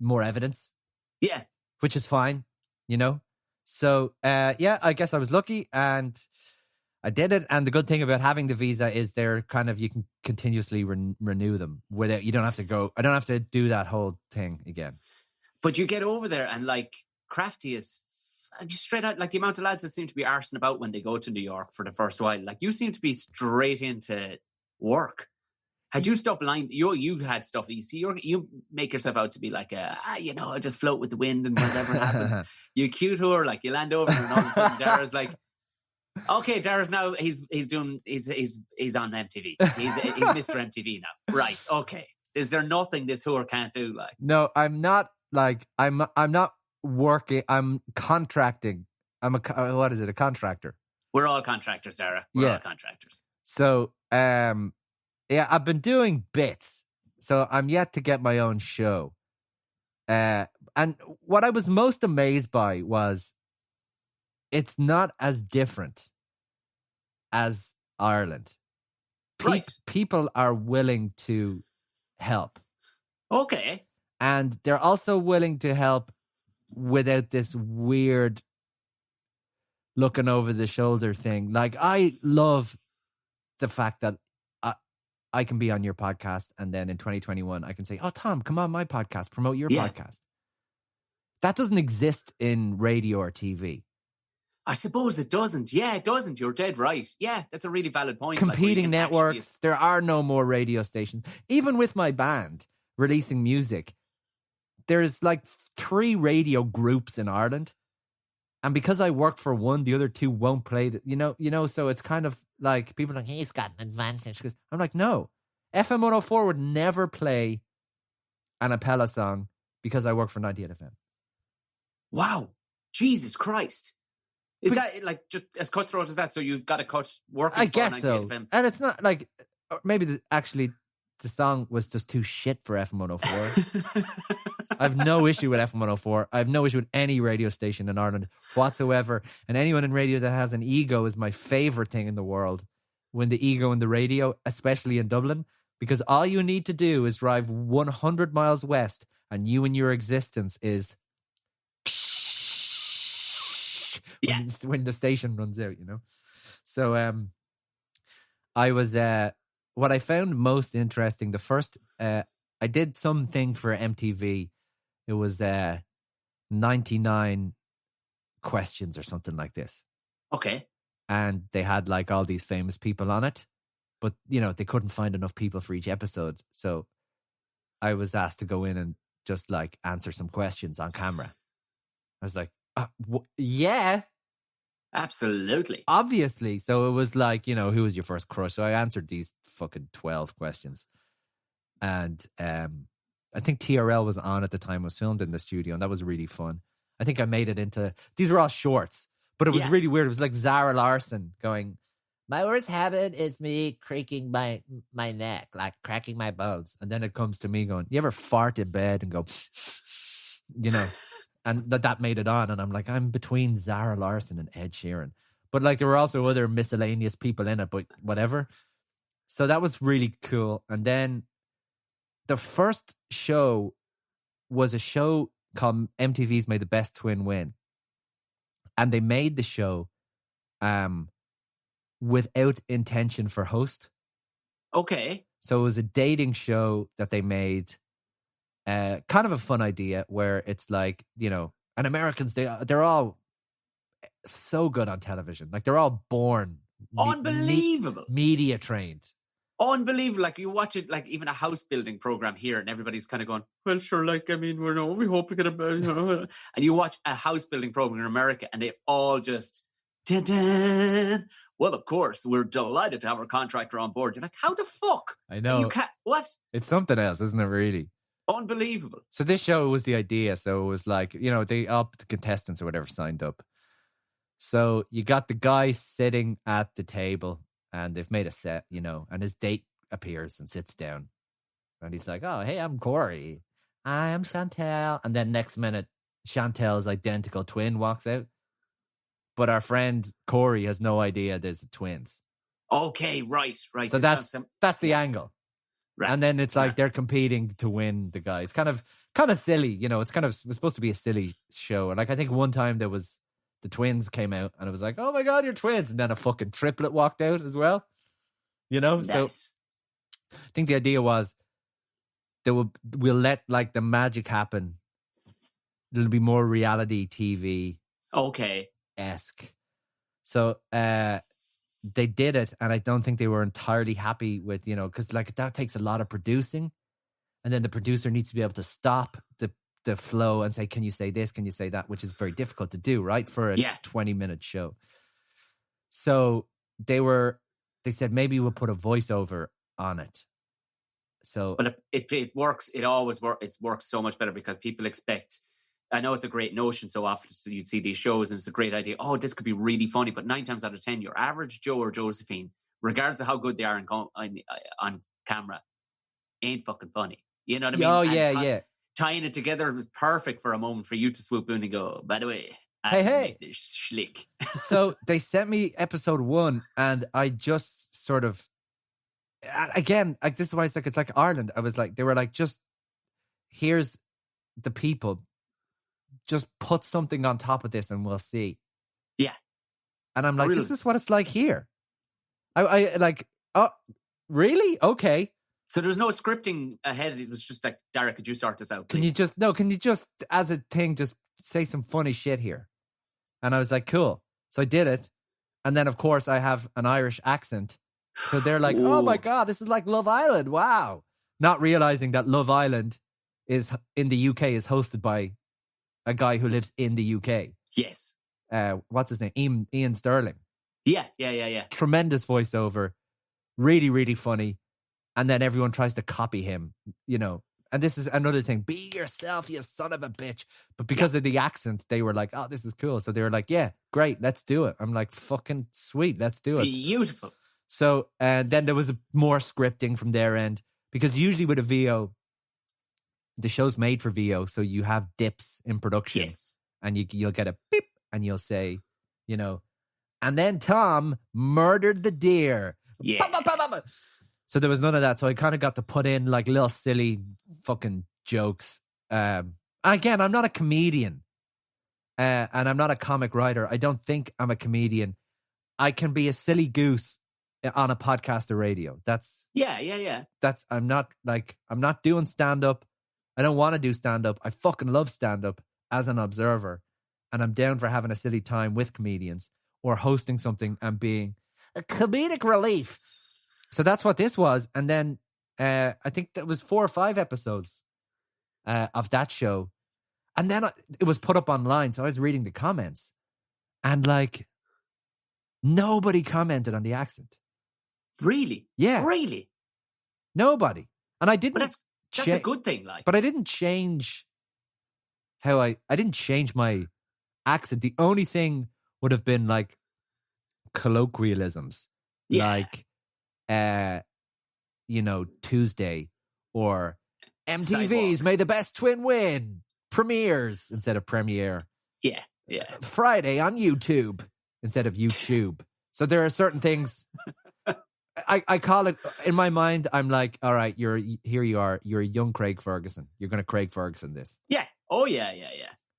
more evidence. Yeah. Which is fine, So, I guess I was lucky, and I did it. And the good thing about having the visa is you can continuously renew them without, you don't have to go. I don't have to do that whole thing again. But you get over there, and like, Crafty is just straight out, like, the amount of lads that seem to be arsing about when they go to New York for the first while. Like, you seem to be straight into work. Had you stuff lined? You had stuff. You see, you make yourself out to be like I just float with the wind and whatever happens. You cute her, like, you land over and all of a sudden Dara's like, okay, Dara's now he's on MTV. He's Mr. MTV now, right? Okay, is there nothing this whore can't do? Like, no, I'm not. Like, I'm not working. I'm contracting. I'm a contractor. We're all contractors, Dara. We're all contractors. So, yeah, I've been doing bits. So I'm yet to get my own show. And what I was most amazed by was it's not as different as Ireland. Right. People are willing to help. Okay. And they're also willing to help without this weird looking over the shoulder thing. Like, I love the fact that I can be on your podcast, and then in 2021 I can say, oh, Tom, come on my podcast, promote your podcast. That doesn't exist in radio or TV. I suppose it doesn't. Yeah, it doesn't. You're dead right. Yeah, that's a really valid point. Competing networks, there are no more radio stations. Even with my band releasing music, there's like 3 radio groups in Ireland. And because I work for one, the other 2 won't play. So it's kind of like, people are like, he's got an advantage. I'm like, no. FM 104 would never play an Apella song because I work for 98 FM. Wow. Jesus Christ. Is that like just as cutthroat as that? So you've got to cut working I for guess 98 so. FM? And it's not like, maybe the song was just too shit for FM 104. I have no issue with FM 104. I have no issue with any radio station in Ireland whatsoever. And anyone in radio that has an ego is my favorite thing in the world. When the ego in the radio, especially in Dublin, because all you need to do is drive 100 miles west and you and your existence is when the station runs out, So I was... what I found most interesting, the first, I did something for MTV. It was 99 questions or something like this. Okay. and they had like all these famous people on it, but they couldn't find enough people for each episode, so I was asked to go in and just like answer some questions on camera. I was like, yeah, Absolutely. obviously. So it was like, who was your first crush? So I answered these fucking 12 questions. And I think TRL was on at the time. It was filmed in the studio, and that was really fun. I think I made it into, these were all shorts, but it was really weird. It was like Zara Larson going, my worst habit is me creaking my neck, like cracking my bones. And then it comes to me going, you ever fart in bed and go, and that made it on. And I'm like, I'm between Zara Larson and Ed Sheeran. But like there were also other miscellaneous people in it, but whatever. So that was really cool. And then the first show was a show called MTV's May the Best Twin Win. And they made the show without intention for host. Okay. So it was a dating show that they made. Kind of a fun idea where it's like, and Americans, they're all so good on television. Like they're all born unbelievable, media trained. Unbelievable. Like you watch it, like even a house building program here, and everybody's kind of going, well, sure, like, I mean, we hope we get and you watch a house building program in America and they all just, dun-dun. Well, of course, we're delighted to have our contractor on board. You're like, how the fuck? I know. You can't, what? It's something else, isn't it, really? Unbelievable. So this show was the idea. So it was like, the contestants or whatever signed up. So you got the guy sitting at the table and they've made a set, and his date appears and sits down. And he's like, oh, hey, I'm Corey. I am Chantel. And then next minute, Chantel's identical twin walks out. But our friend Corey has no idea there's twins. Okay, right. So that's the angle. Right. And then it's like they're competing to win the guy. It's kind of silly, it's supposed to be a silly show. And like I think one time there was the twins came out and it was like, oh my God, you're twins. And then a fucking triplet walked out as well. Nice. So I think the idea was we'll let like the magic happen. It'll be more reality TV. Okay. Esque. So they did it, and I don't think they were entirely happy with, because like that takes a lot of producing, and then the producer needs to be able to stop the flow and say, can you say this, can you say that, which is very difficult to do, right, for a 20-minute show. So they said maybe we'll put a voiceover on it. So but it works. It always works. It works so much better because people expect, I know it's a great notion. So often you'd see these shows and it's a great idea. Oh, this could be really funny. But 9 times out of 10, your average Joe or Josephine, regardless of how good they are on camera, ain't fucking funny. You know what I mean? Oh, yeah. Tying it together was perfect for a moment for you to swoop in and go, by the way, hey. This schlick. So they sent me episode 1 and I just sort of, again, like this is why it's like Ireland. I was like, they were like, just here's the people. Just put something on top of this and we'll see. Yeah. And I'm like, Is this what it's like here? I like, oh, really? Okay. So there was no scripting ahead. It was just like, Dara, could you sort this out, please? Can you just, as a thing, just say some funny shit here? And I was like, cool. So I did it. And then, of course, I have an Irish accent. So they're like, oh my God, this is like Love Island. Wow. Not realizing that Love Island is in the UK is hosted by a guy who lives in the UK. Yes. What's his name? Ian Sterling. Yeah. Tremendous voiceover. Really, really funny. And then everyone tries to copy him, And this is another thing. Be yourself, you son of a bitch. But because of the accent, they were like, oh, this is cool. So they were like, yeah, great, let's do it. I'm like, fucking sweet, let's do it. Beautiful. So then there was more scripting from their end. Because usually with a VO, the show's made for VO, so you have dips in production. Yes. And you'll get a beep, and you'll say, and then Tom murdered the deer. Yeah. So there was none of that. So I kind of got to put in like little silly fucking jokes. Again, I'm not a comedian. And I'm not a comic writer. I don't think I'm a comedian. I can be a silly goose on a podcast or radio. That's I'm not doing stand-up. I don't want to do stand-up. I fucking love stand-up as an observer. And I'm down for having a silly time with comedians. or hosting something and being a comedic relief. So that's what this was. And then I think that was 4 or 5 episodes of that show. And then it was put up online. So I was reading the comments and like nobody commented on the accent. Really? Yeah. Really? Nobody. And I didn't. But that's a good thing, like. But I didn't change how I didn't change my accent. The only thing would have been like colloquialisms. Yeah. Like, Tuesday or MTV's Sidewalk. May the Best Twin Win premieres instead of premiere. Yeah, yeah. Friday on YouTube instead of YouTube. So there are certain things I call it in my mind. I'm like, all right, here you are. You're a young Craig Ferguson. You're going to Craig Ferguson this. Yeah. Oh, yeah.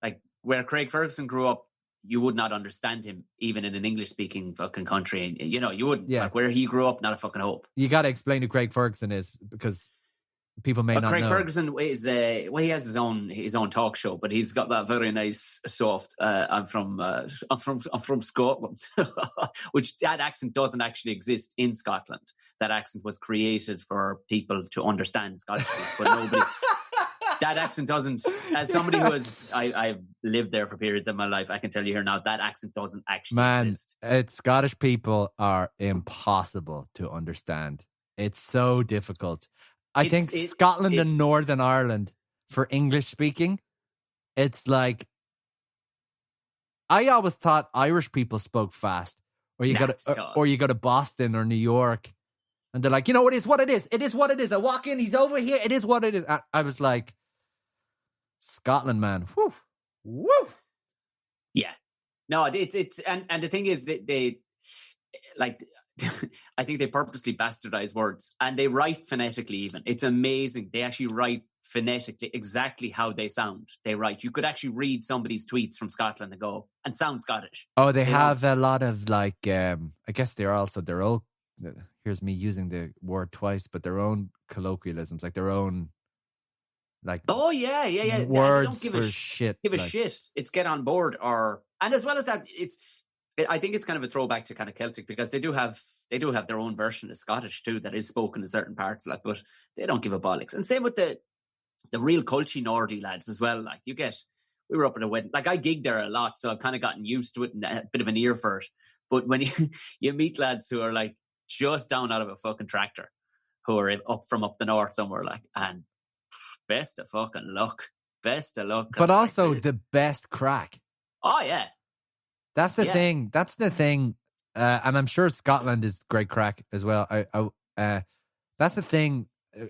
Like where Craig Ferguson grew up, you would not understand him even in an English-speaking fucking country. And, you wouldn't. Yeah. Like where he grew up, not a fucking hope. You got to explain who Craig Ferguson is because people may not Craig know. Ferguson is he has his own talk show, but he's got that very nice soft. I'm from Scotland, which that accent doesn't actually exist in Scotland. That accent was created for people to understand Scottish, but nobody. That accent doesn't. As somebody who I've lived there for periods of my life, I can tell you here now that accent doesn't actually exist. It's Scottish people are impossible to understand. It's so difficult. I think Scotland and Northern Ireland for English speaking, it's like I always thought Irish people spoke fast, or you go to Boston or New York, and they're like, it is what it is. It is what it is. I walk in, he's over here. It is what it is. I was like, Scotland, man, woo. Yeah, no, it's and the thing is they like. I think they purposely bastardize words and they write phonetically even. It's amazing. They actually write phonetically exactly how they sound. They write. You could actually read somebody's tweets from Scotland and sound Scottish. Oh, they have a lot of like, I guess they're also their own, here's me using the word twice, but their own colloquialisms, like their own, like. Oh, yeah. Words they don't for shit. Give a shit. It's get on board and as well as that, I think it's kind of a throwback to kind of Celtic because they do have their own version of Scottish too that is spoken in certain parts, like, but they don't give a bollocks. And same with the real culty Nordy lads as well. Like we were up at a wedding, like I gigged there a lot, so I've kind of gotten used to it and a bit of an ear for it. But when you meet lads who are like just down out of a fucking tractor, who are up the north somewhere, like, and best of luck. But also the best crack. Oh yeah. That's the thing. That's the thing. And I'm sure Scotland is great crack as well. That's the thing.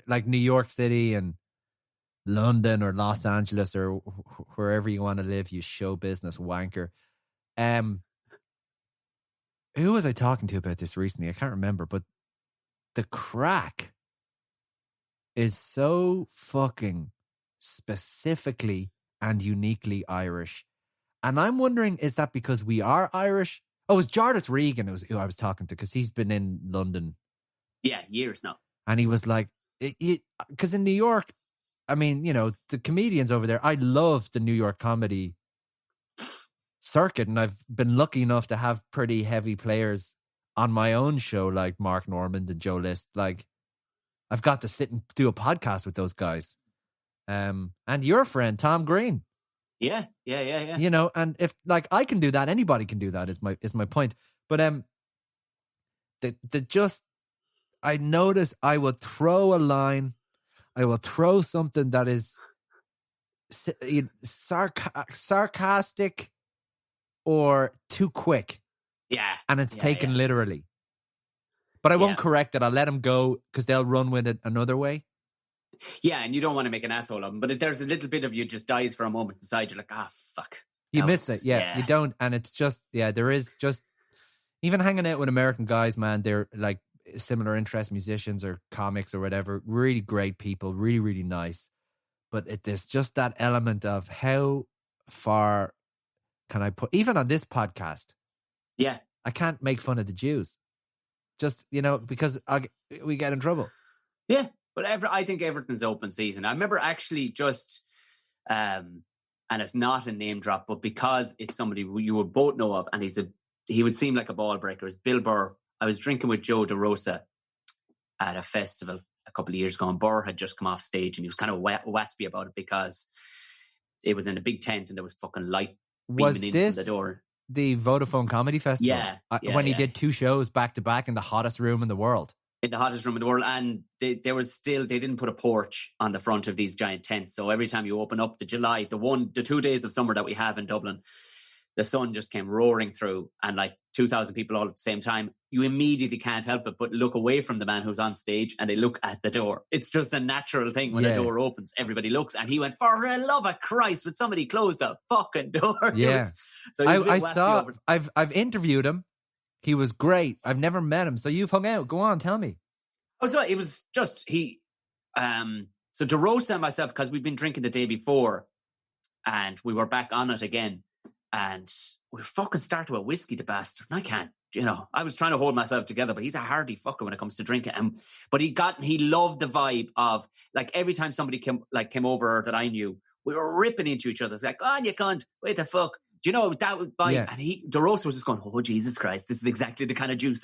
Like New York City and London or Los Angeles or wherever you want to live, you show business wanker. Who was I talking to about this recently? I can't remember. But the crack is so fucking specifically and uniquely Irish. And I'm wondering, is that because we are Irish? Oh, it was Jarlath Regan who I was talking to because he's been in London. Yeah, years now. And he was like, because in New York, I mean, the comedians over there, I love the New York comedy circuit. And I've been lucky enough to have pretty heavy players on my own show, like Mark Normand and Joe List. Like, I've got to sit and do a podcast with those guys. And your friend, Tom Green. Yeah. And if like I can do that, anybody can do that. Is my point. But I notice I will throw a line, I will throw something that is sarcastic or too quick. Yeah, and it's taken literally. But I won't correct it. I'll let them go because they'll run with it another way. Yeah, and you don't want to make an asshole of them. But if there's a little bit of you just dies for a moment inside, you're like, fuck. You missed it. Yeah, you don't. And it's just, there is just, even hanging out with American guys, man, they're like similar interest musicians or comics or whatever. Really great people, really, really nice. But there's just that element of how far can I put, even on this podcast. Yeah. I can't make fun of the Jews. Just, because we get in trouble. Yeah. But I think everything's open season. I remember actually just, and it's not a name drop, but because it's somebody who you would both know of, and he's a he would seem like a ball breaker. Is Bill Burr. I was drinking with Joe DeRosa at a festival a couple of years ago, and Burr had just come off stage, and he was kind of waspy about it because it was in a big tent and there was fucking light Was beaming in this from the door. the Vodafone Comedy Festival? Yeah, when he did 2 shows back to back in the hottest room in the world. In the hottest room in the world, and they didn't put a porch on the front of these giant tents. So every time you open up the 2 days of summer that we have in Dublin, the sun just came roaring through, and like 2,000 people all at the same time. You immediately can't help it but look away from the man who's on stage, and they look at the door. It's just a natural thing when a door opens, everybody looks, and he went, "For the love of Christ, would somebody close the fucking door?" Yeah. I saw. I've interviewed him. He was great. I've never met him. So you've hung out. Go on, tell me. Oh, so it was just so DeRosa and myself, because we've been drinking the day before, and we were back on it again. And we fucking started with whiskey, the bastard. And I can't, I was trying to hold myself together, but he's a hardy fucker when it comes to drinking. But he loved the vibe of, like, every time somebody came over that I knew, we were ripping into each other. It's like, "Oh, you can't, wait the fuck." Do you know that vibe? Yeah. And DeRosa was just going, "Oh, Jesus Christ, this is exactly the kind of juice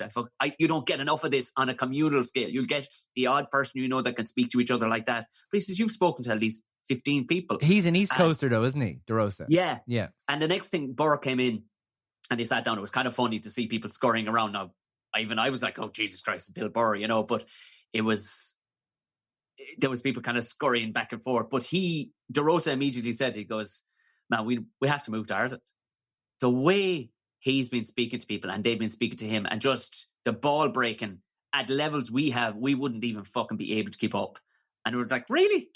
you don't get enough of this on a communal scale. You'll get the odd person that can speak to each other like that." But he says, "You've spoken to at least 15 people. He's an East Coaster though, isn't he, DeRosa? Yeah. Yeah. And the next thing, Burr came in and he sat down. It was kind of funny to see people scurrying around. Now, I was like, "Oh, Jesus Christ, Bill Burr," but there was people kind of scurrying back and forth. But DeRosa immediately said, he goes, "Man, we have to move to Ireland." The way he's been speaking to people and they've been speaking to him, and just the ball breaking at levels we wouldn't even fucking be able to keep up. And we were like, "Really?"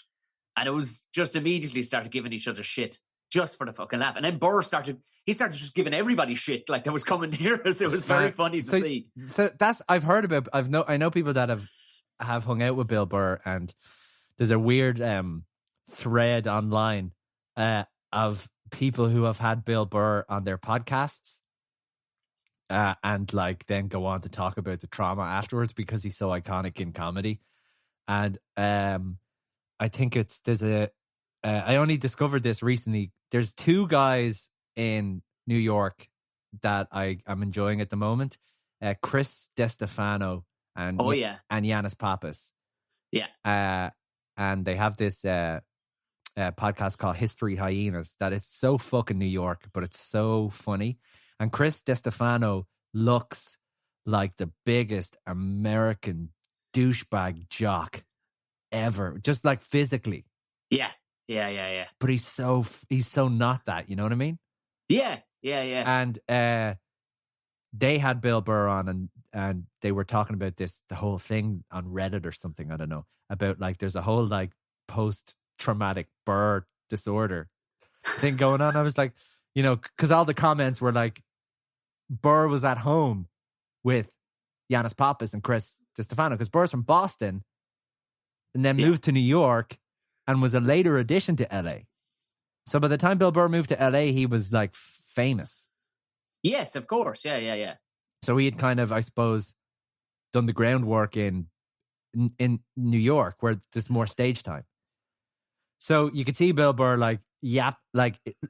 And it was just immediately started giving each other shit just for the fucking laugh. And then Burr started just giving everybody shit like that was coming near us. It was very funny to see. So I know people that have hung out with Bill Burr, and there's a weird thread online of people who have had Bill Burr on their podcasts and like then go on to talk about the trauma afterwards because he's so iconic in comedy. And I think I only discovered this recently. There's 2 guys in New York that I'm enjoying at the moment. Chris DeStefano and Yanis Pappas. Yeah. And they have this podcast called History Hyenas that is so fucking New York, but it's so funny. And Chris DeStefano looks like the biggest American douchebag jock ever, just like physically. Yeah. But he's so not that, you know what I mean? Yeah. And they had Bill Burr on, and they were talking about the whole thing on Reddit or something, I don't know, about like there's a whole like post-traumatic Burr disorder thing going on. I was like, because all the comments were like, Burr was at home with Yanis Pappas and Chris DeStefano, because Burr's from Boston and then moved to New York and was a later addition to LA. So by the time Bill Burr moved to LA, he was like famous. Yes, of course. Yeah. So he had kind of, I suppose, done the groundwork in New York where there's more stage time. So you could see Bill Burr like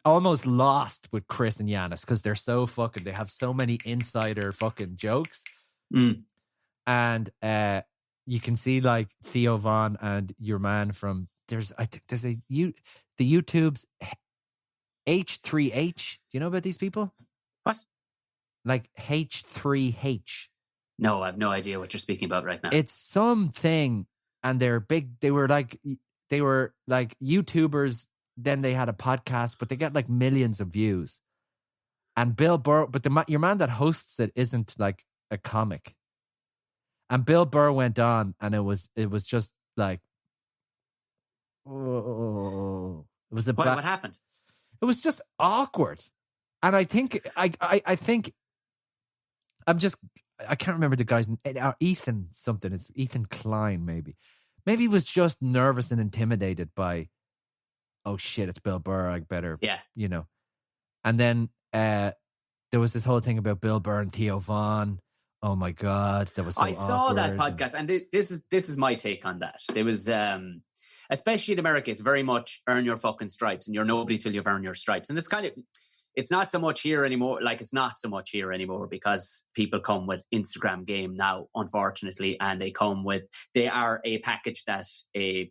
almost lost with Chris and Yanis because they're so they have so many insider fucking jokes. And you can see like Theo Von and your man from the YouTube's H3H. Do you know about these people? What? Like H3H. No, I have no idea what you're speaking about right now. It's something, and they're big. They were like YouTubers. Then they had a podcast, but they get like millions of views. And Bill Burr, but your man that hosts it isn't like a comic. And Bill Burr went on, and it was just like, oh, it was what happened? It was just awkward, and I think I can't remember the guy's Ethan something. It's Ethan Klein, maybe he was just nervous and intimidated by, oh shit, it's Bill Burr, I better, And then there was this whole thing about Bill Burr and Theo Von. Oh my God, that was so awkward. I saw that podcast, and this is my take on that. There was, especially in America, it's very much earn your fucking stripes, and you're nobody till you've earned your stripes. And it's kind of, it's not so much here anymore. Like, it's not so much here anymore because people come with Instagram game now, unfortunately, and they are a package that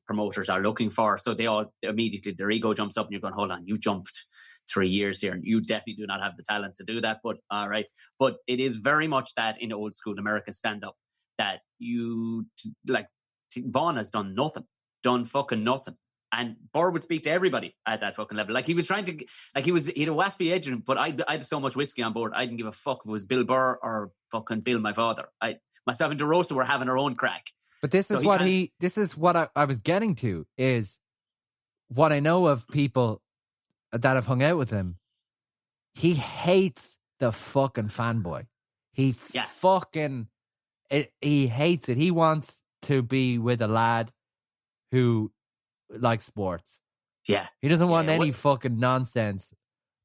promoters are looking for. So they all immediately, their ego jumps up and you're going, hold on, you jumped 3 years here and you definitely do not have the talent to do that. But all right. But it is very much that in old school America stand up that Vaughan has done fucking nothing. And Burr would speak to everybody at that fucking level. Like, he was trying to, like, he had a waspy edge in him, but I had so much whiskey on board, I didn't give a fuck if it was Bill Burr or fucking Bill, my father. Myself and DeRosa were having our own crack. But this is what I was getting to, is what I know of people that have hung out with him. He hates the fucking fanboy. He hates it. He wants to be with a lad who likes sports. Yeah. He doesn't want any fucking nonsense.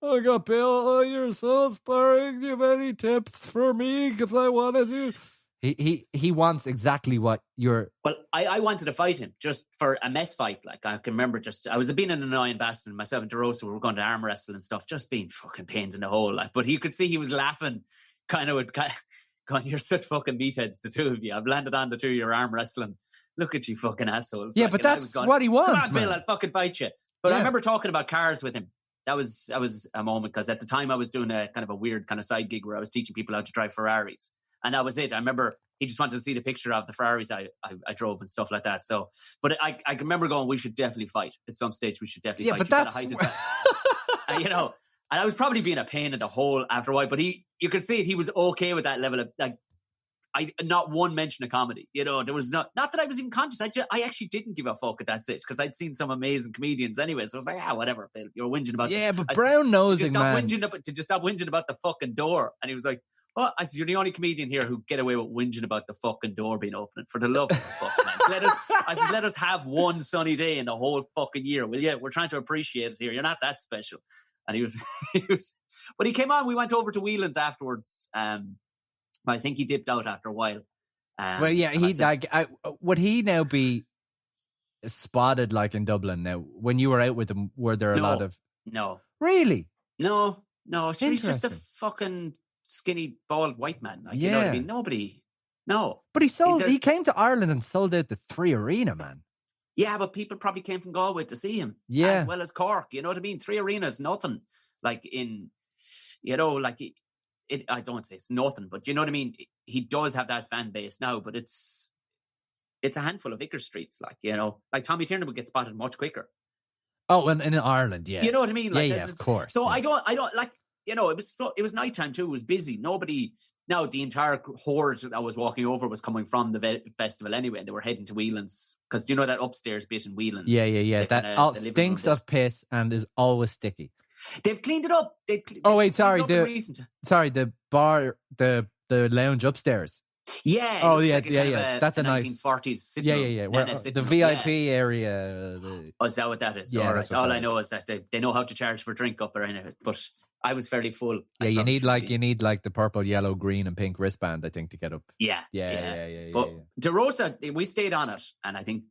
Oh, God, Bill, oh, you're so inspiring. Do you have any tips for me? Because I want to do... He wants exactly what you're... Well, I wanted to fight him just for a mess fight. Like, I can remember I was being an annoying bastard. Myself and DeRosa were going to arm wrestle and stuff, just being fucking pains in the hole. Like, but you could see he was laughing, kind of going, you're such fucking meatheads, the two of you. I've landed on the two of your arm wrestling. Look at you fucking assholes. Yeah, like, but that's what he wants, come on, Bill, I'll fucking fight you. But I remember talking about cars with him. That was a moment, because at the time I was doing a kind of a weird kind of side gig where I was teaching people how to drive Ferraris. And that was it. I remember he just wanted to see the picture of the Ferraris I drove and stuff like that. So, but I remember going, we should definitely fight. At some stage, we should definitely fight. Yeah, but that's... you know, and I was probably being a pain in the hole after a while, but you could see it. He was okay with that level of, like, not one mention of comedy. You know, there was not that I was even conscious. I actually didn't give a fuck at that stage, because I'd seen some amazing comedians anyway. So I was like, whatever, Bill, you're whinging about... Yeah, but brown nosing, man. Did you stop whinging about the fucking door? And he was like, oh, I said, you're the only comedian here who get away with whinging about the fucking door being open. For the love of the fuck, man. Let us have one sunny day in the whole fucking year, will you? We're trying to appreciate it here. You're not that special. And he was, but he came on. We went over to Whelan's afterwards. I think he dipped out after a while. Well, yeah, would he now be spotted like in Dublin now? When you were out with him, were there a lot of... No. Really? No. He's just a fucking skinny, bald white man. Like, you know what I mean? Nobody... No. But he came to Ireland and sold out the 3 Arena, man. Yeah, but people probably came from Galway to see him. Yeah. As well as Cork. You know what I mean? 3 Arenas, nothing. Like in... You know, like... I don't say it's nothing, but you know what I mean? He does have that fan base now, but it's a handful of Vicar Streets, like, you know. Like, Tommy Tiernan would get spotted much quicker. Oh, and in Ireland, yeah. You know what I mean? Like, of course. So yeah. I don't like, you know, it was nighttime too. It was busy. Now the entire horde that was walking over was coming from the festival anyway, and they were heading to Whelan's, because you know that upstairs bit in Whelan's. Yeah. That all stinks of piss and is always sticky. They've cleaned it up. The bar, the lounge upstairs. Yeah. Oh yeah. That's a nice 1940s. Yeah. Where, the VIP area. Is that what that is? Yeah. All I know is that they know how to charge for drink up or anything. But I was fairly full. Yeah, you need the purple, yellow, green, and pink wristband, I think, to get up. Yeah. But DeRosa, we stayed on it, and I think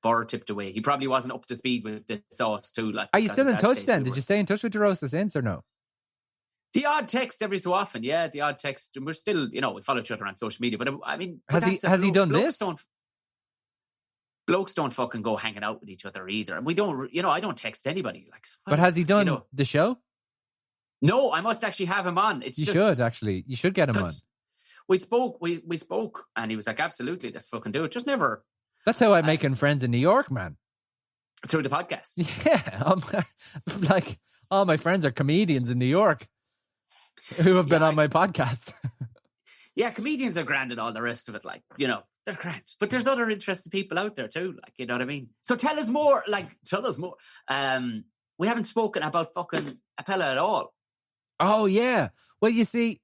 Burr tipped away. He probably wasn't up to speed with the sauce too. Like, are you still in touch then? Did you stay in touch with DeRosa since or no? The odd text every so often, yeah. The odd text, and we're still, you know, we follow each other on social media. But I mean, has he done this? Blokes don't fucking go hanging out with each other either, and we don't. You know, I don't text anybody. Like, but has he done the show? No, I must actually have him on. You should get him on. We spoke, and he was like, "Absolutely, let's fucking do it." Just never. That's how I'm making friends in New York, man. Through the podcast. Yeah, like all my friends are comedians in New York who have been on my podcast. Yeah, comedians are grand and all the rest of it. Like, you know, they're grand. But there's other interesting people out there too. Like, you know what I mean? So tell us more. We haven't spoken about fucking Apella at all. Oh, yeah. Well, you see,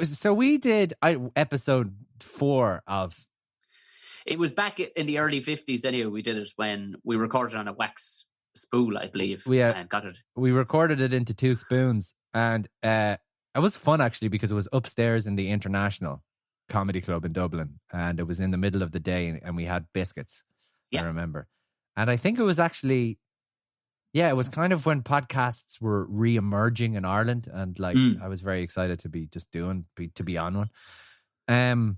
so we did episode 4 of... It was back in the early 50s anyway. We did it when we recorded on a wax spool, I believe. And got it. We recorded it into 2 spoons. And it was fun, actually, because it was upstairs in the International Comedy Club in Dublin. And it was in the middle of the day, and we had biscuits, I remember. And I think it was actually Yeah, it was kind of when podcasts were re-emerging in Ireland, and like I was very excited to be just to be on one.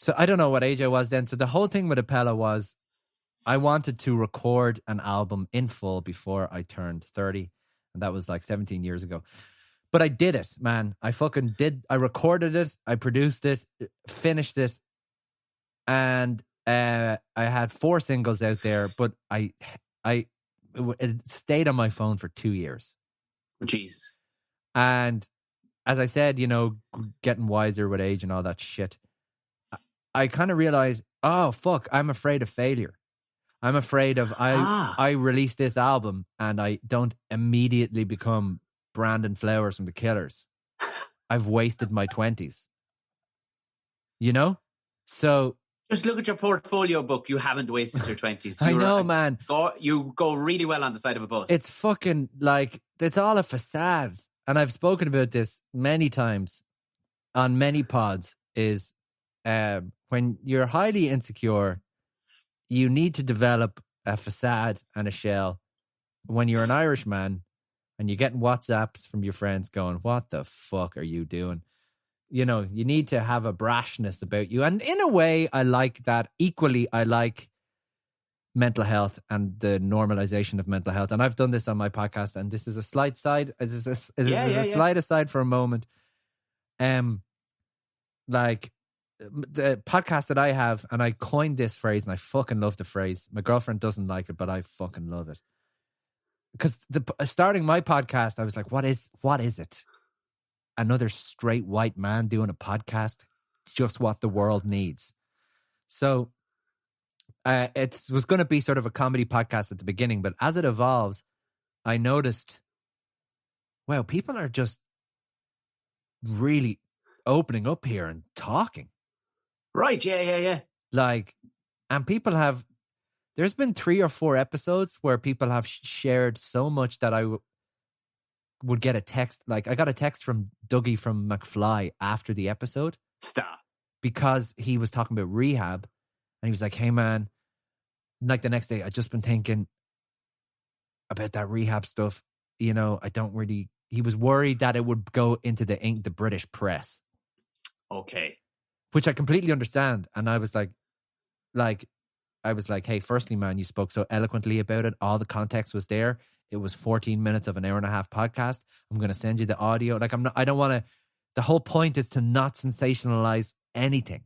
So I don't know what age I was then. So the whole thing with Apella was I wanted to record an album in full before I turned 30, and that was like 17 years ago. But I did it, man. I fucking did. I recorded it, I produced it, finished it, and I had 4 singles out there, but it stayed on my phone for 2 years. Jesus. And as I said, you know, getting wiser with age and all that shit, I kind of realized, oh, fuck, I'm afraid of failure. I'm afraid of I release this album and I don't immediately become Brandon Flowers from The Killers. I've wasted my 20s. You know? So just look at your portfolio book. You haven't wasted your 20s. I know, man. You go really well on the side of a bus. It's fucking like, it's all a facade. And I've spoken about this many times on many pods, is when you're highly insecure, you need to develop a facade and a shell. When you're an Irishman and you're getting WhatsApps from your friends going, what the fuck are you doing? You know, you need to have a brashness about you. And in a way, I like that. Equally, I like mental health and the normalization of mental health. And I've done this on my podcast, and this is a slight side. This is a slight aside for a moment. Like the podcast that I have, and I coined this phrase, and I fucking love the phrase. My girlfriend doesn't like it, but I fucking love it. Because starting my podcast, I was like, what is it? Another straight white man doing a podcast? Just what the world needs. So it was going to be sort of a comedy podcast at the beginning, but as it evolves, I noticed, wow, people are just really opening up here and talking. Right, yeah. Like, and people have, there's been 3 or 4 episodes where people have shared so much that I would get a text. Like, I got a text from Dougie from McFly after the episode. Stop. Because he was talking about rehab, and he was like, hey man, like the next day, I just been thinking about that rehab stuff. You know, he was worried that it would go into the British press. Okay. Which I completely understand. And I was like, hey, firstly, man, you spoke so eloquently about it. All the context was there. It was 14 minutes of an hour and a half podcast. I'm going to send you the audio. Like, I don't want to, the whole point is to not sensationalize anything.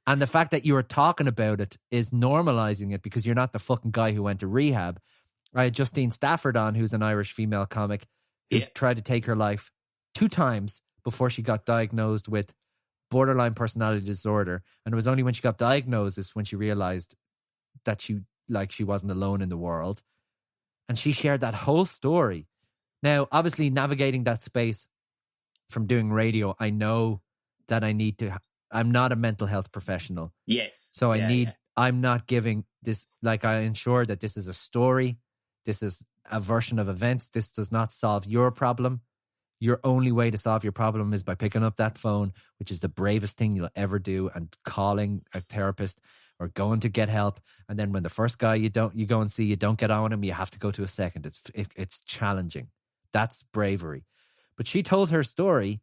And the fact that you are talking about it is normalizing it, because you're not the fucking guy who went to rehab. I had Justine Stafford on, who's an Irish female comic who tried to take her life 2 times before she got diagnosed with borderline personality disorder. And it was only when she got diagnosed when she realized that she wasn't alone in the world. And she shared that whole story. Now, obviously, navigating that space from doing radio, I know that I'm not a mental health professional. Yes. So I'm not giving this, like, I ensure that this is a story. This is a version of events. This does not solve your problem. Your only way to solve your problem is by picking up that phone, which is the bravest thing you'll ever do, and calling a therapist or going to get help. And then when the first guy you go and see, you don't get on with him, you have to go to a second. It's challenging. That's bravery. But she told her story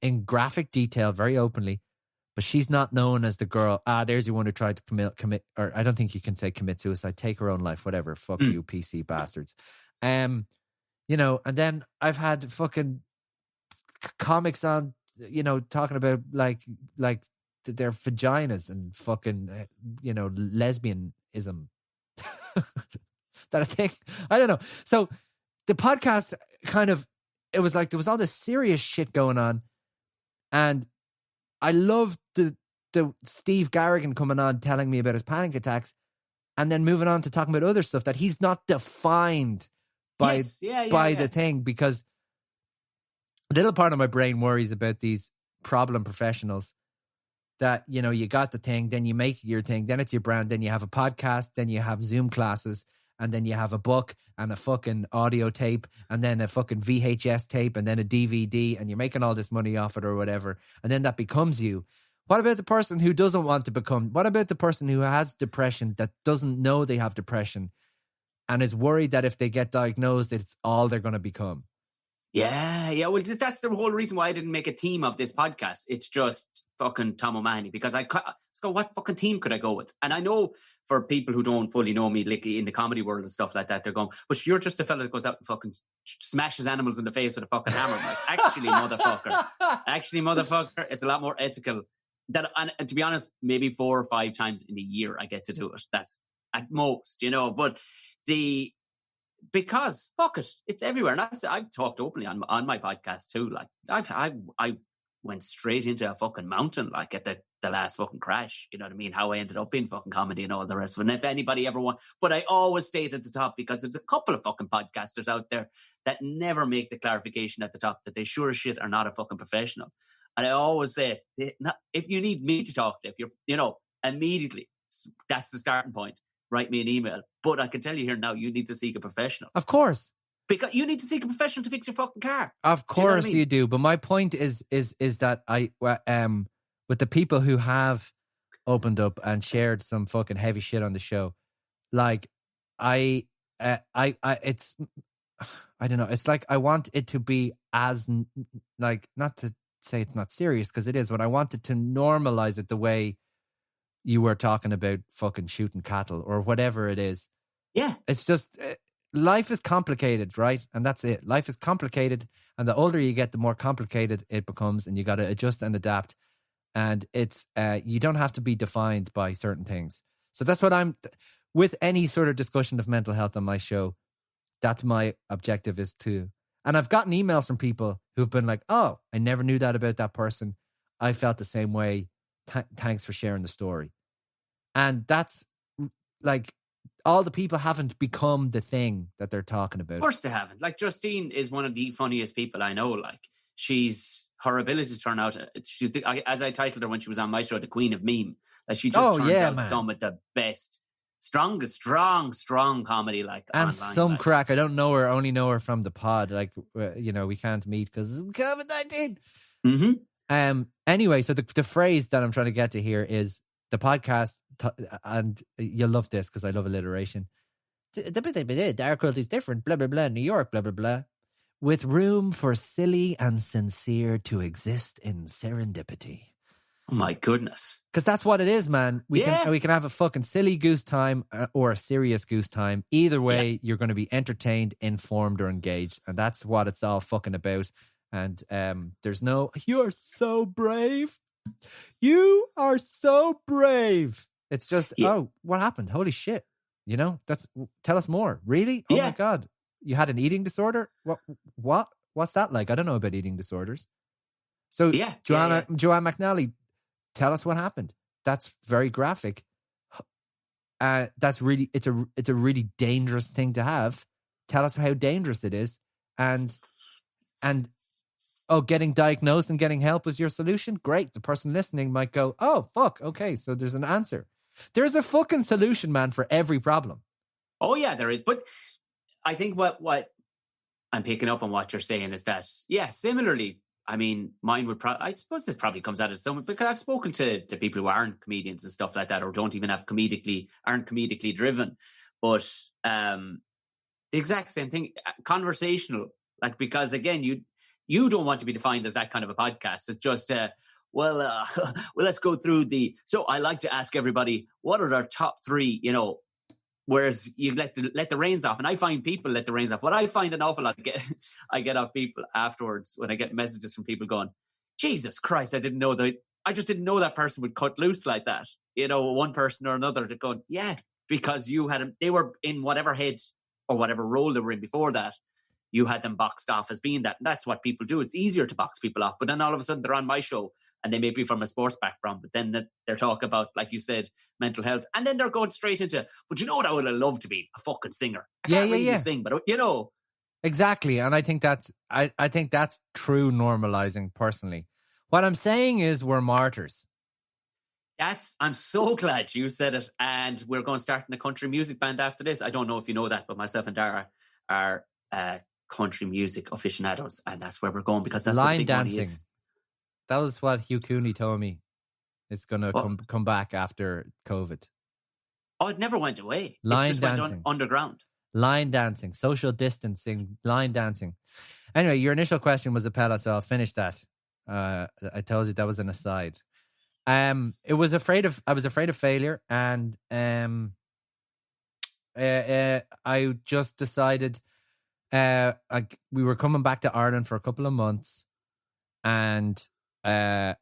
in graphic detail, very openly. But she's not known as the girl, there's your one who tried to commit, or I don't think you can say commit suicide, take her own life, whatever. Fuck you, PC bastards. You know, and then I've had fucking comics on, you know, talking about like their vaginas and fucking, you know, lesbianism. That I think, I don't know. So the podcast kind of, it was like there was all this serious shit going on, and I loved the Steve Garrigan coming on telling me about his panic attacks, and then moving on to talking about other stuff that he's not defined by the thing, because a little part of my brain worries about these problem professionals that, you know, you got the thing, then you make your thing, then it's your brand, then you have a podcast, then you have Zoom classes, and then you have a book and a fucking audio tape, and then a fucking VHS tape, and then a DVD, and you're making all this money off it or whatever, and then that becomes you. What about the person who doesn't want to become? What about the person who has depression that doesn't know they have depression? and is worried that if they get diagnosed, it's all they're going to become. Yeah. Well, that's the whole reason why I didn't make a team of this podcast. It's just fucking Tom O'Mahony, because so what fucking team could I go with? And I know for people who don't fully know me, like in the comedy world and stuff like that, they're going, but you're just a fella that goes out and fucking smashes animals in the face with a fucking hammer. I'm like, actually, motherfucker, it's a lot more ethical. And to be honest, maybe 4 or 5 times in a year I get to do it. That's at most, but because fuck it, it's everywhere. And I've talked openly on my podcast too. Like I went straight into a fucking mountain, like at the last fucking crash. You know what I mean? How I ended up in fucking comedy and all the rest of it. And if anybody ever wants, but I always stayed at the top because there's a couple of fucking podcasters out there that never make the clarification at the top that they sure as shit are not a fucking professional. And I always say, if you need me to talk to, if you're, immediately, that's the starting point. Write me an email. But I can tell you here now, you need to seek a professional. Of course. Because you need to seek a professional to fix your fucking car. Of course you do. But my point is that with the people who have opened up and shared some fucking heavy shit on the show, like it's I don't know. It's like I want it to be as like, not to say it's not serious because it is, but I wanted to normalize it the way you were talking about fucking shooting cattle or whatever it is. Yeah. It's just, life is complicated, right? And that's it. Life is complicated. And the older you get, the more complicated it becomes. And you got to adjust and adapt. And it's, you don't have to be defined by certain things. So that's what with any sort of discussion of mental health on my show, that's my objective is to, and I've gotten emails from people who've been like, oh, I never knew that about that person. I felt the same way. Thanks for sharing the story. And that's like, all the people haven't become the thing that they're talking about. Of course they haven't. Like Justine is one of the funniest people I know. Like her ability to turn out, as I titled her when she was on my show, the Queen of Meme. Like she just turns out some of the best, strongest, strong comedy. Like and online, some like. crack. I don't know her. Only know her from the pod. Like we can't meet because COVID-19. Mm-hmm. Anyway, so the phrase that I'm trying to get to here is the podcast, and you'll love this because I love alliteration. Dara Quilty is different, blah, blah, blah, New York, blah, blah, blah. With room for silly and sincere to exist in serendipity. Oh my goodness. Because that's what it is, man. We can have a fucking silly goose time or a serious goose time. Either way, you're going to be entertained, informed, or engaged. And that's what it's all fucking about. And there's no, you're so brave. You are so brave. It's just, oh, what happened? Holy shit. Tell us more. Really? Oh my God. You had an eating disorder? What? What's that like? I don't know about eating disorders. So Joanne McNally, tell us what happened. That's very graphic. That's really, it's a really dangerous thing to have. Tell us how dangerous it is. And getting diagnosed and getting help was your solution? Great. The person listening might go, oh, fuck. Okay, so there's an answer. There's a fucking solution, man, for every problem. Oh, yeah, there is. But I think what I'm picking up on what you're saying is that, similarly, I mean, mine would I suppose this probably comes out of some, because I've spoken to people who aren't comedians and stuff like that, or don't even aren't comedically driven. But the exact same thing, conversational, like, because again, you don't want to be defined as that kind of a podcast. It's just, well, let's go through so I like to ask everybody, what are their top 3, whereas you let the reins off. And I find people let the reins off. What I find an awful lot, I get off people afterwards when I get messages from people going, Jesus Christ, I just didn't know that person would cut loose like that. One person or another to go, because they were in whatever head or whatever role they were in before that. You had them boxed off as being that. And that's what people do. It's easier to box people off. But then all of a sudden they're on my show and they may be from a sports background, but then they're talking about, like you said, mental health. And then they're going straight into, but what I would have loved to be? A fucking singer. I can't really sing, but Exactly. And I think that's true normalizing personally. What I'm saying is we're martyrs. I'm so glad you said it. And we're going to start in a country music band after this. I don't know if you know that, but myself and Dara are country music aficionados, and that's where we're going, because that's line what big dancing money is. That was what Hugh Cooney told me. It's gonna come back after COVID. Oh, it never went away. Line it just dancing went underground. Line dancing, social distancing, line dancing. Anyway, your initial question was Apella, so I'll finish that. I told you that was an aside. I was afraid of failure, and I just decided we were coming back to Ireland for a couple of months, and I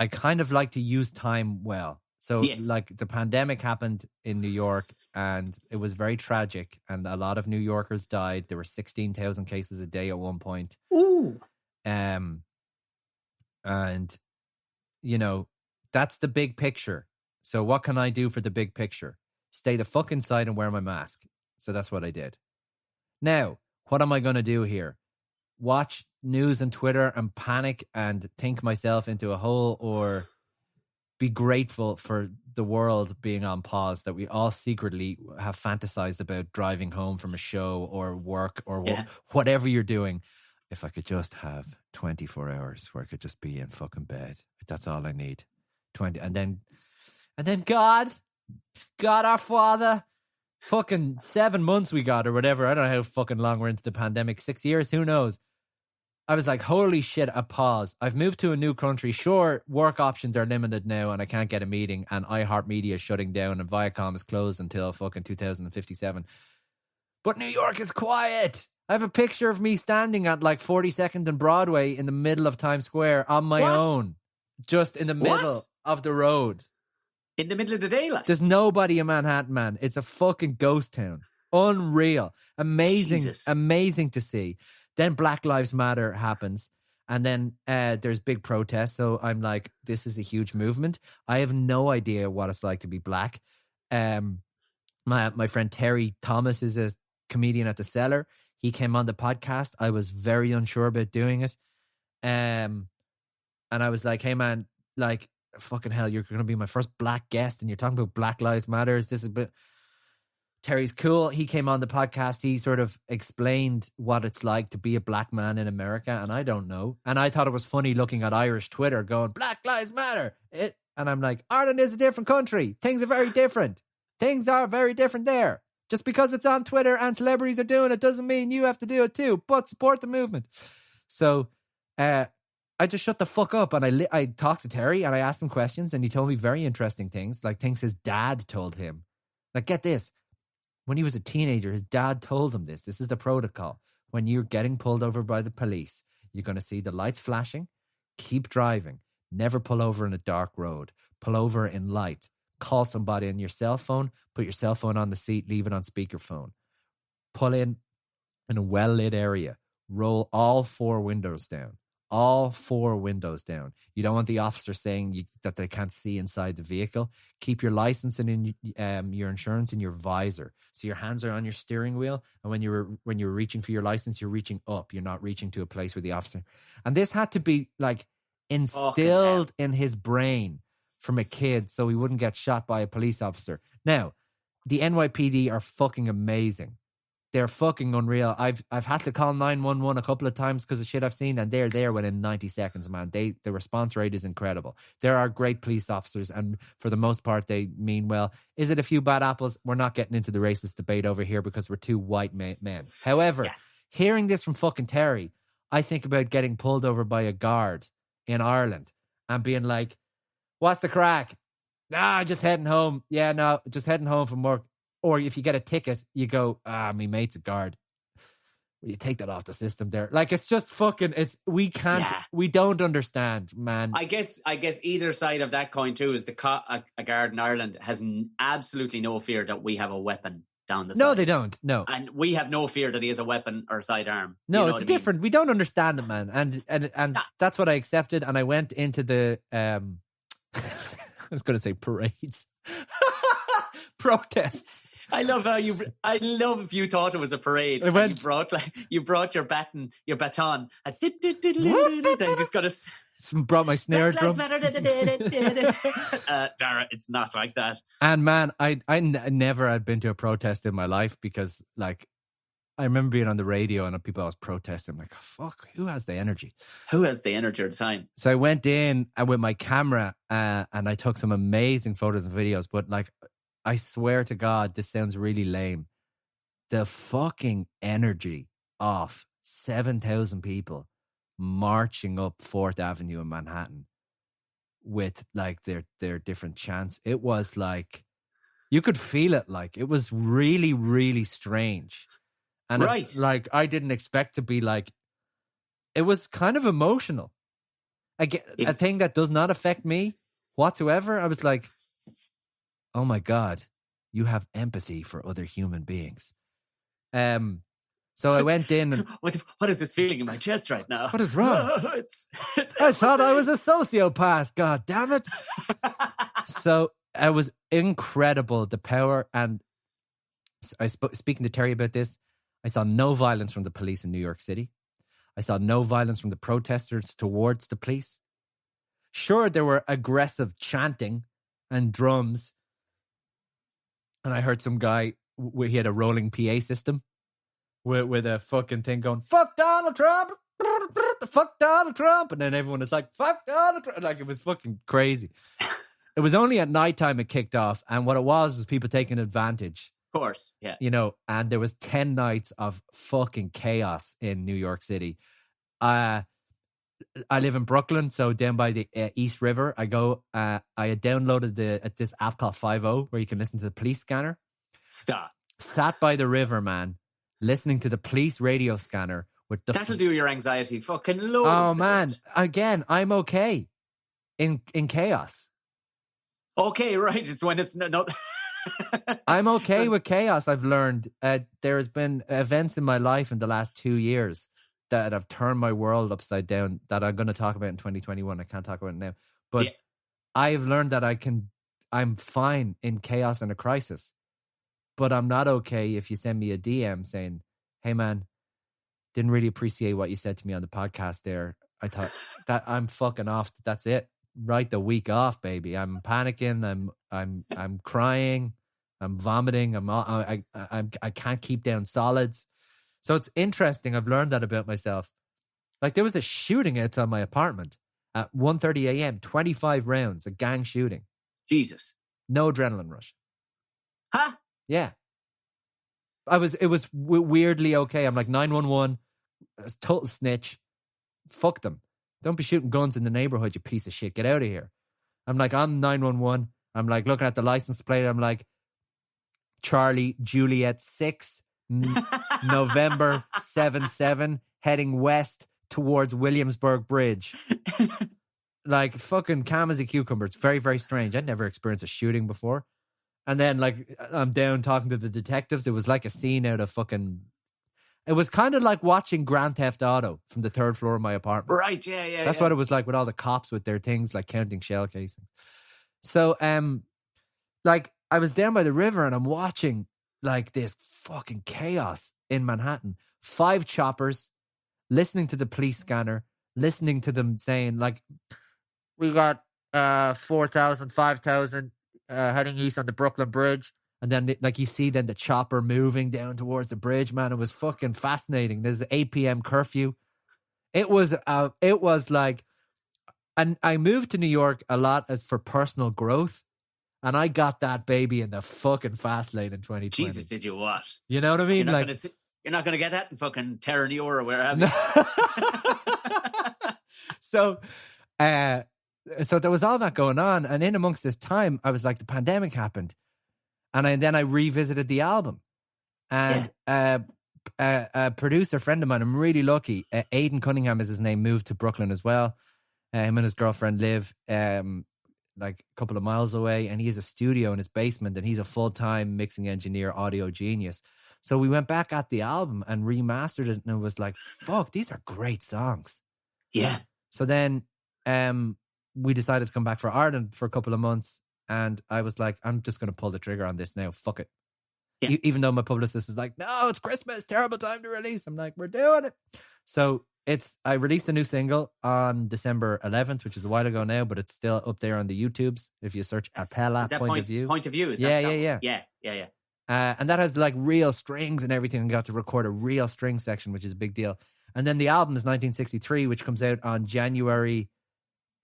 kind of like to use time well. So like the pandemic happened in New York, and it was very tragic, and a lot of New Yorkers died. There were 16,000 cases a day at one point. Ooh. And you know, that's the big picture. So what can I do for the big picture? Stay the fuck inside and wear my mask. So that's what I did. Now, what am I going to do here? Watch news and Twitter and panic and think myself into a hole, or be grateful for the world being on pause, that we all secretly have fantasized about driving home from a show or work or whatever you're doing. If I could just have 24 hours where I could just be in fucking bed. That's all I need. 20. And then God our Father, fucking 7 months we got or whatever. I don't know how fucking long we're into the pandemic. 6 years, who knows? I was like, holy shit, a pause. I've moved to a new country. Sure, work options are limited now and I can't get a meeting, and iHeartMedia is shutting down and Viacom is closed until fucking 2057. But New York is quiet. I have a picture of me standing at like 42nd and Broadway in the middle of Times Square on my own. Just in the middle of the road. In the middle of the daylight. There's nobody in Manhattan, man. It's a fucking ghost town. Unreal. Amazing. Jesus. Amazing to see. Then Black Lives Matter happens. And then there's big protests. So I'm like, this is a huge movement. I have no idea what it's like to be black. My friend Terry Thomas is a comedian at the Cellar. He came on the podcast. I was very unsure about doing it. And I was like, hey man, like, fucking hell, you're going to be my first black guest and you're talking about Black Lives Matters. This is a bit... Terry's cool. He came on the podcast. He sort of explained what it's like to be a black man in America. And I don't know. And I thought it was funny looking at Irish Twitter going, Black Lives Matter. And I'm like, Ireland is a different country. Things are very different. Things are very different there. Just because it's on Twitter and celebrities are doing it doesn't mean you have to do it too. But support the movement. So I just shut the fuck up, and I talked to Terry and I asked him questions, and he told me very interesting things, like things his dad told him. Like, get this. When he was a teenager, his dad told him this. This is the protocol. When you're getting pulled over by the police, you're going to see the lights flashing. Keep driving. Never pull over in a dark road. Pull over in light. Call somebody on your cell phone. Put your cell phone on the seat. Leave it on speakerphone. Pull in a well-lit area. Roll all four windows down. All four windows down. You don't want the officer saying that they can't see inside the vehicle. Keep your license and your insurance in your visor. So your hands are on your steering wheel, and when you're reaching for your license, you're reaching up. You're not reaching to a place where the officer. And this had to be like instilled in his brain from a kid, so he wouldn't get shot by a police officer. Now, the NYPD are fucking amazing. They're fucking unreal. I've had to call 911 a couple of times because of shit I've seen, and they're there within 90 seconds, man. The response rate is incredible. There are great police officers, and for the most part, they mean well. Is it a few bad apples? We're not getting into the racist debate over here because we're two white men. However, hearing this from fucking Terry, I think about getting pulled over by a guard in Ireland and being like, what's the crack? Nah, just heading home. Yeah, no, just heading home from work. Or if you get a ticket, you go, my mate's a guard. Well, you take that off the system there. Like, it's just fucking, we don't understand, man. I guess either side of that coin too is a guard in Ireland has absolutely no fear that we have a weapon down the side. No, they don't. No. And we have no fear that he has a weapon or sidearm. No, you know it's different. We don't understand it, man. And that's what I accepted. And I went into the, I was going to say parades. Protests. I love if you thought it was a parade. You brought your baton, and just got brought my snare drum. Dara, it's not like that. And man, I never had been to a protest in my life because, like, I remember being on the radio and people always protesting. I'm like, fuck, who has the energy? Who has the energy at the time? So I went in with my camera and I took some amazing photos and videos, but like, I swear to God, this sounds really lame. the fucking energy of 7,000 people marching up 4th Avenue in Manhattan with like their different chants. It was like, you could feel it. Like, it was really, really strange. And Right. like, I didn't expect to be like, it was kind of emotional. Again, a thing that does not affect me whatsoever. I was like, oh my God, you have empathy for other human beings. So I went in and What is this feeling in my chest right now? What is wrong? It's I thought I was a sociopath. God damn it. So it was incredible, the power. And I speaking to Terry about this, I saw no violence from the police in New York City. I saw no violence from the protesters towards the police. Sure, there were aggressive chanting and drums. And I heard some guy, he had a rolling PA system with a fucking thing going, fuck Donald Trump, fuck Donald Trump. And then everyone was like, fuck Donald Trump. Like, it was fucking crazy. It was only at nighttime it kicked off. And what it was people taking advantage. Of course, yeah. You know, and there was 10 nights of fucking chaos in New York City. I live in Brooklyn, so down by the East River. I had downloaded this app called 50 where you can listen to the police scanner. Stop. Sat by the river, man, listening to the police radio scanner with the That'll do your anxiety fucking loads. Oh man, again, I'm okay in chaos. Okay, right. It's when it's no. I'm okay with chaos. I've learned there has been events in my life in the last 2 years that have turned my world upside down that I'm going to talk about in 2021. I can't talk about it now, but Yeah. I've learned that I'm fine in chaos and a crisis, but I'm not okay if you send me a DM saying, hey man, didn't really appreciate what you said to me on the podcast there. I thought that I'm fucking off. That's it. Right, the week off, baby. I'm panicking. I'm crying. I'm vomiting. I can't keep down solids. So it's interesting. I've learned that about myself. Like, there was a shooting outside my apartment at 1:30 a.m. 25 rounds, a gang shooting. Jesus. No adrenaline rush. Huh? Yeah. It was weirdly okay. I'm like 911. Total snitch. Fuck them. Don't be shooting guns in the neighborhood, you piece of shit. Get out of here. I'm like on 911. I'm like looking at the license plate. I'm like, Charlie Juliet 6, November 7-7, heading west towards Williamsburg Bridge. Like, fucking calm as a cucumber. It's very, very strange. I'd never experienced a shooting before. And then, like, I'm down talking to the detectives. It was like a scene out of fucking... It was kind of like watching Grand Theft Auto from the 3rd floor of my apartment. Right, yeah. That's what it was like with all the cops with their things, like counting shell casings. So, like, I was down by the river and I'm watching, like, this fucking chaos in Manhattan. 5 choppers, listening to the police scanner, listening to them saying, like, we got 4,000, 5,000 heading east on the Brooklyn Bridge. And then, like, you see then the chopper moving down towards the bridge, man. It was fucking fascinating. There's the 8 p.m. curfew. It was like, and I moved to New York a lot as for personal growth. And I got that baby in the fucking fast lane in 2020. Jesus, did you what? You know what I mean? You're not going to get that in fucking Terra Nure or wherever. So there was all that going on. And in amongst this time, I was like, the pandemic happened. And then I revisited the album. And a producer friend of mine, I'm really lucky, Aidan Cunningham is his name, moved to Brooklyn as well. Him and his girlfriend live like a couple of miles away. And he has a studio in his basement. And he's a full-time mixing engineer, audio genius. So we went back at the album and remastered it. And it was like, fuck, these are great songs. Yeah. So then we decided to come back for Ireland for a couple of months. And I was like, I'm just going to pull the trigger on this now. Fuck it. Yeah. Even though my publicist is like, no, it's Christmas, terrible time to release. I'm like, we're doing it. So I released a new single on December 11th, which is a while ago now, but it's still up there on the YouTubes. If you search Apella Point of View. Point of View. Is Yeah. And that has like real strings and everything. And got to record a real string section, which is a big deal. And then the album is 1963, which comes out on January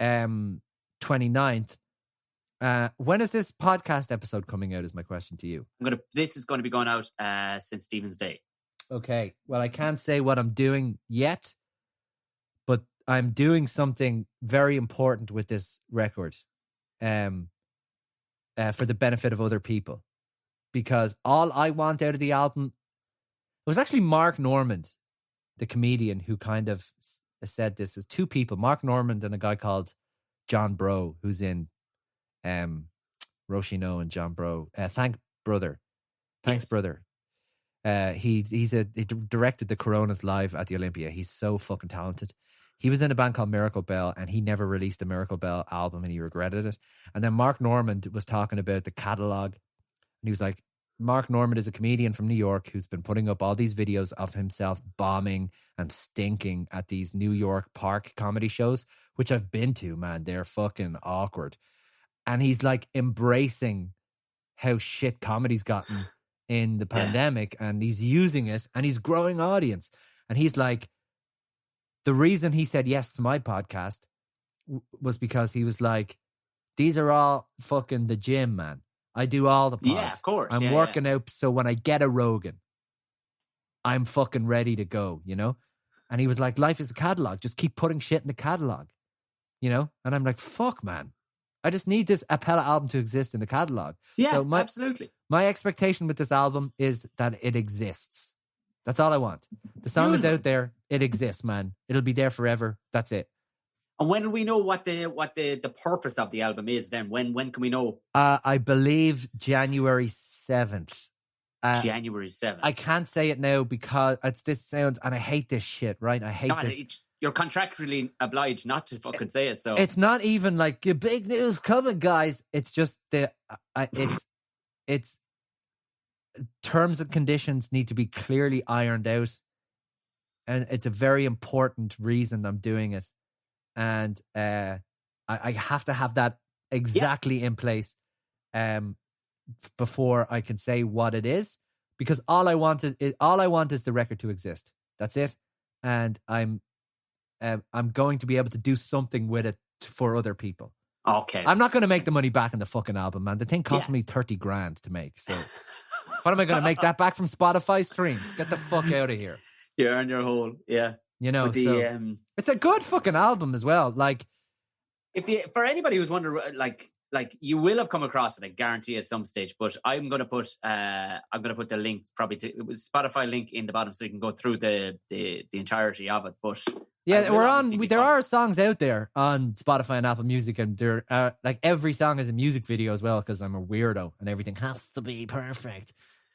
29th. When is this podcast episode coming out is my question to you. This is going to be going out since Stephen's Day. Okay. Well, I can't say what I'm doing yet, but I'm doing something very important with this record for the benefit of other people. Because all I want out of the album, it was actually Mark Normand, the comedian, who kind of said this. There's two people, Mark Normand and a guy called John Bro, who's in Roisin and John Bro. Thanks, brother. He directed the Coronas live at the Olympia. He's so fucking talented. He was in a band called Miracle Bell, and he never released the Miracle Bell album, and he regretted it. And then Mark Normand was talking about the catalog, and he was like, Mark Normand is a comedian from New York who's been putting up all these videos of himself bombing and stinking at these New York park comedy shows, which I've been to, man. They're fucking awkward. And he's like embracing how shit comedy's gotten in the pandemic, and he's using it, and he's growing audience. And he's like, the reason he said yes to my podcast was because he was like, these are all fucking the gym, man. I do all the pods. Yeah, of course. I'm working out, so when I get a Rogan, I'm fucking ready to go, you know? And he was like, life is a catalog. Just keep putting shit in the catalog, you know? And I'm like, fuck, man. I just need this Apella album to exist in the catalog. Yeah, so absolutely. My expectation with this album is that it exists. That's all I want. The song is out there. It exists, man. It'll be there forever. That's it. And when will we know what the purpose of the album is then? When can we know? I believe January 7th. January 7th. I can't say it now because this sounds, and I hate this shit, right? I hate this. You're contractually obliged not to fucking say it. So it's not even like big news coming, guys. It's just it's terms and conditions need to be clearly ironed out, and it's a very important reason I'm doing it. And I have to have that exactly in place before I can say what it is, because all I want is the record to exist. That's it. And I'm going to be able to do something with it for other people. Okay. I'm not going to make the money back in the fucking album, man. The thing cost me 30 grand to make. So what am I going to make that back from Spotify streams? Get the fuck out of here. You earn your whole, yeah. You know, it's a good fucking album as well. Like, for anybody who's wondering, like you will have come across it, I guarantee at some stage. But I'm going to put the link probably to Spotify link in the bottom so you can go through the entirety of it. But yeah, there are songs out there on Spotify and Apple Music, and there like every song is a music video as well, because I'm a weirdo and everything has to be perfect.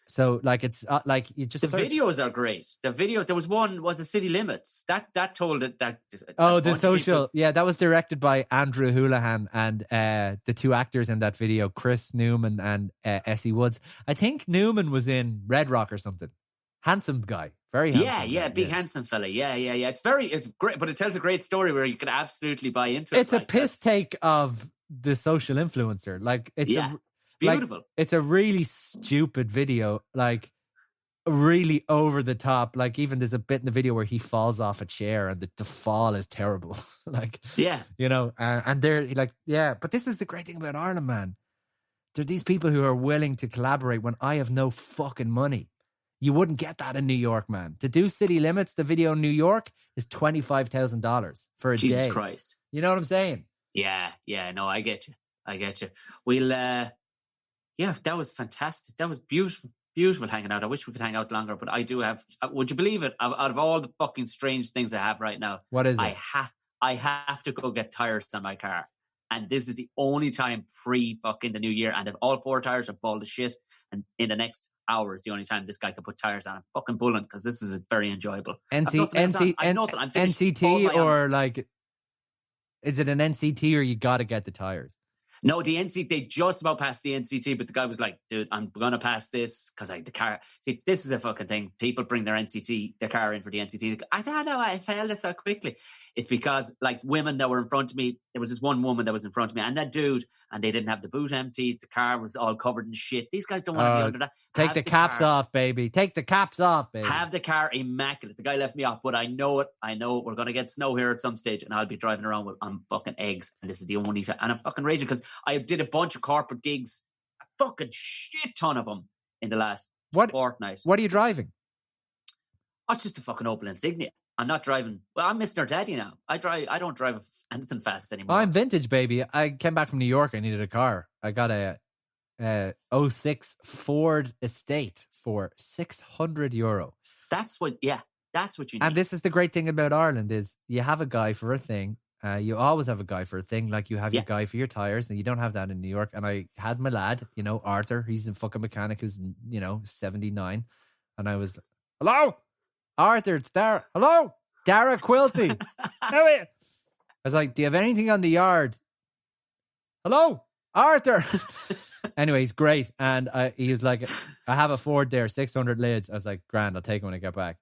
So like it's like you just videos are great. The video, there was one was the City Limits that told it that. The social, that was directed by Andrew Houlihan, and the two actors in that video, Chris Newman and Essie Woods. I think Newman was in Red Rock or something. Handsome guy, very handsome. Big handsome fella. Yeah. It's great, but it tells a great story where you can absolutely buy into it. It's a piss take of the social influencer. Like it's beautiful. Like, it's a really stupid video, like really over the top. Like even there's a bit in the video where he falls off a chair, and the fall is terrible. Like, you know, and they're like, but this is the great thing about Ireland, man. There are these people who are willing to collaborate when I have no fucking money. You wouldn't get that in New York, man. To do City Limits, the video in New York is $25,000 for a day. Jesus Christ. You know what I'm saying? Yeah. No, I get you. We'll, that was fantastic. That was beautiful hanging out. I wish we could hang out longer, but I do have, would you believe it? Out of all the fucking strange things I have right now. What is it? I have to go get tires on my car. And this is the only time pre-fucking the new year. And if all 4 tires are bald as shit, and in the next hour is the only time this guy can put tires on. I'm fucking bulling because this is very enjoyable. NCT or like, is it an NCT or you got to get the tires? No, the NCT, they just about passed the NCT, but the guy was like, dude, I'm going to pass this because the car. See, this is a fucking thing. People bring their car in for the NCT. I don't know why I failed it so quickly. It's because like women that were in front of me, there was this one woman that was in front of me and that dude, and they didn't have the boot emptied. The car was all covered in shit. These guys don't want to be under that. Take the caps off, baby. Take the caps off, baby. Have the car immaculate. The guy left me off, but I know it. We're going to get snow here at some stage and I'll be driving around on fucking eggs. And this is the only time. And I'm fucking raging because I did a bunch of corporate gigs, a fucking shit ton of them in the last fortnight. What are you driving? Oh, it's just a fucking Opel Insignia. I'm not driving. Well, I'm Mr. Daddy now. I don't drive anything fast anymore. I'm vintage, baby. I came back from New York. I needed a car. I got a '06 Ford Estate for €600. That's what you need. And this is the great thing about Ireland is you have a guy for a thing. You always have a guy for a thing. Like you have your guy for your tires, and you don't have that in New York. And I had my lad, Arthur. He's a fucking mechanic who's 79, and I was, hello, Arthur, it's Dara. Hello, Dara Quilty. How are you? I was like, do you have anything on the yard? Hello, Arthur. Anyway, he's great. And he was like, I have a Ford there, 600 lids. I was like, grand, I'll take it when I get back.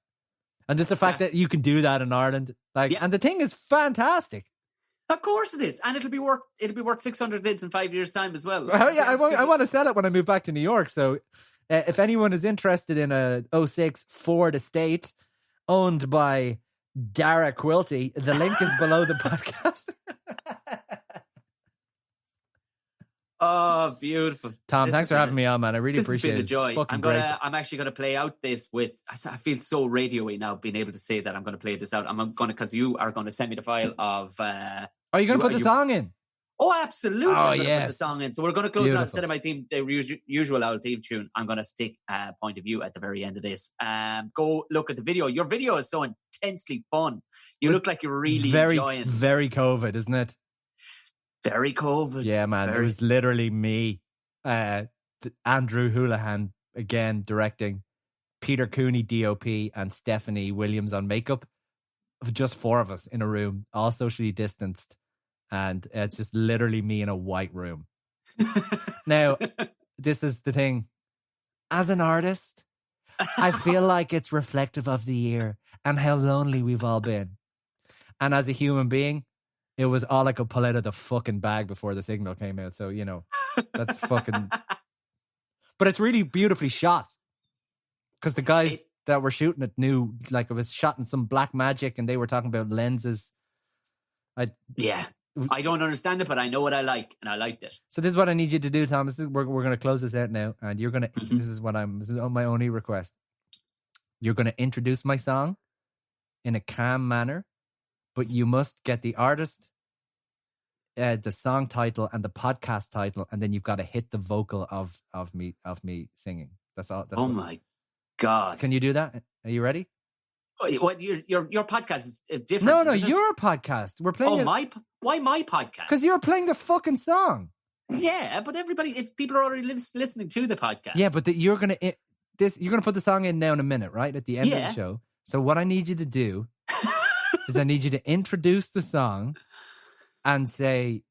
And just the fact that you can do that in Ireland, and the thing is fantastic. Of course it is, and it'll be worth 600 lids in 5 years' time as well. Well, yeah, I want to sell it when I move back to New York. So, if anyone is interested in a '06 Ford Estate owned by Dara Quilty, the link is below the podcast. Oh, beautiful. Tom, thanks for having me on, man. I really appreciate it. It's been a joy. I'm actually gonna play out this with. I feel so radio-y now, being able to say that I'm gonna play this out. Because you are gonna send me the file of. Are you gonna put the song in? Oh, absolutely! Oh, I'm gonna put the song in. So we're gonna close it out instead of my the usual old theme tune. I'm gonna stick Point of View at the very end of this. Go look at the video. Your video is so intensely fun. You look like you're really enjoying. Very COVID, isn't it? Very COVID. Yeah, man. It was literally me, Andrew Houlihan again directing, Peter Cooney DOP, and Stephanie Williams on makeup. Just four of us in a room, all socially distanced, and it's just literally me in a white room. Now, this is the thing. As an artist, I feel like it's reflective of the year and how lonely we've all been. And as a human being, it was all I could pull out of the fucking bag before the signal came out. So, that's fucking... But it's really beautifully shot. Because the guys that were shooting it knew, like, it was shot in some black magic and they were talking about lenses. I don't understand it, but I know what I like, and I liked it. So this is what I need you to do, Thomas. We're going to close this out now, and you're going to... This is my only request. You're going to introduce my song in a calm manner, but you must get the artist, the song title, and the podcast title, and then you've got to hit the vocal of me singing. That's all. That's my God! Can you do that? Are you ready? What your podcast is different? No, your podcast. We're playing. Why my podcast? Because you're playing the fucking song. Yeah, but if people are already listening to the podcast, yeah, but you're gonna put the song in now in a minute, right at the end of the show. So what I need you to do is I need you to introduce the song and say,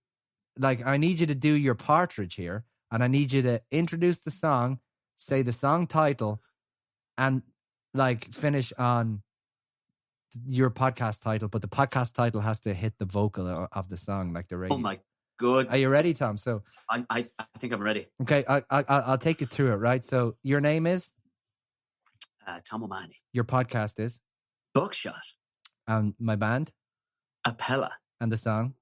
like, I need you to do your partridge here, and I need you to introduce the song, say the song title, and like finish on your podcast title, but the podcast title has to hit the vocal of the song, like the radio. Oh my God! Are you ready, Tom? So I think I'm ready. Okay, I'll take you through it. Right. So your name is Tom O'Mahony. Your podcast is Buckshot. And my band Apella. And the song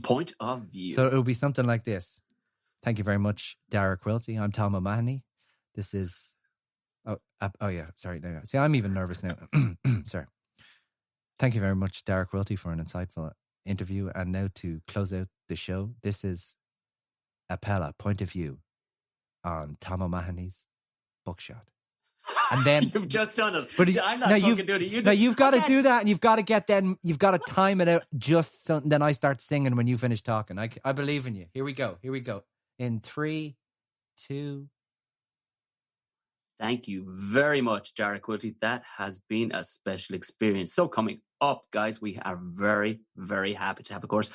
Point of View. So it will be something like this. Thank you very much, Dara Quilty. I'm Tom O'Mahony. This is yeah. Sorry. No. See, I'm even nervous now. Sorry. Thank you very much, Dara Quilty, for an insightful interview. And now to close out the show, this is Apella, Point of View, on Tom O'Mahony's Buckshot. And then you've just done it. But I'm not fucking doing it. You've got to do that, and you've got to time it out just so then I start singing when you finish talking. I believe in you. Here we go. In 3, 2. Thank you very much, Dara Quilty. That has been a special experience. So coming up, guys, we are very, very happy to have, of course,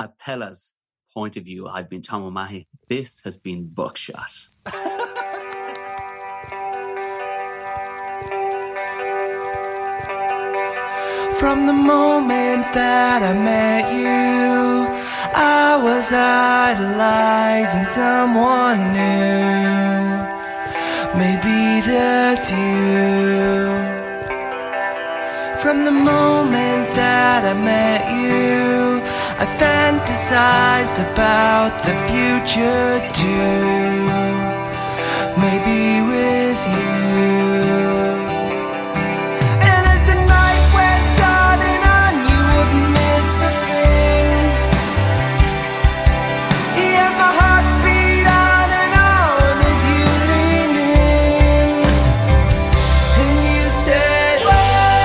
Apella's Point of View. I've been Tom O'Mahony. This has been Buckshot. From the moment that I met you, I was idolizing someone new. Maybe that's you. From the moment that I met you, I fantasized about the future too, maybe with you. And as the night went on and on, you wouldn't miss a thing. Yeah, my heart beat on and on as you lean in, and you said, well,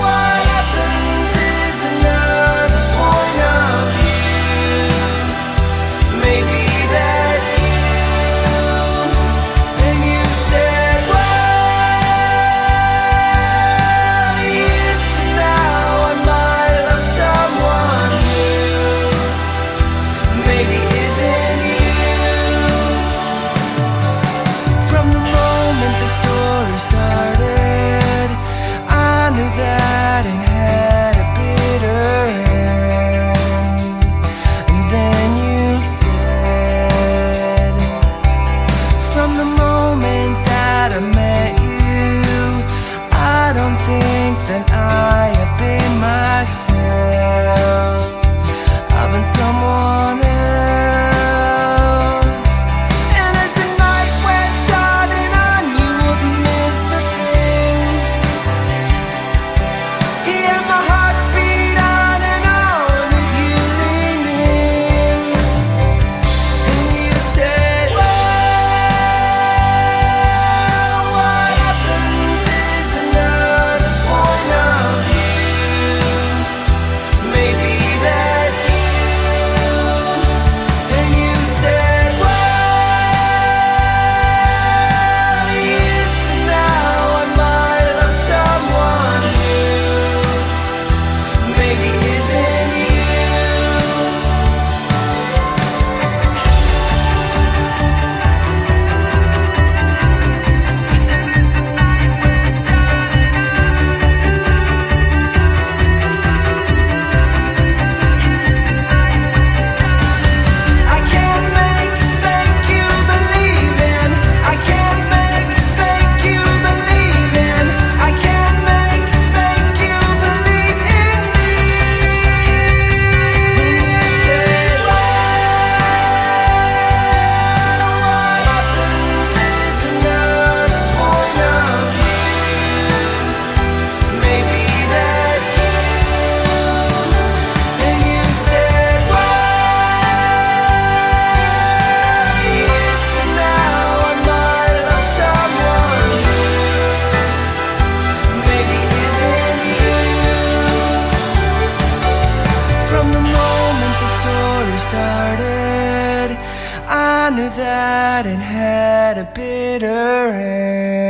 what happens is another point of view. Maybe that's you. And you said, well, yes, now I might love someone new. Maybe isn't you. From the moment the story started, I knew that it had a bitter end. And then you said, from the moment that I met you, I don't think that I have been myself. I've been someone else. And as the night went on and on, you wouldn't miss a thing. Yeah, my heart beat on and on as you leaned in, and you said, well, what happens is another point of view. Maybe that's you. And you said, well, yes, now I might love someone new. Maybe isn't you. I can't make you believe in. I can't make you believe in. I can't make you believe in me. And you said, well, what happens is another point of view. Maybe that's you. And you said, well, yes, now I might love someone new. Maybe isn't you. From the moment the story started, I knew that it had a bitter end.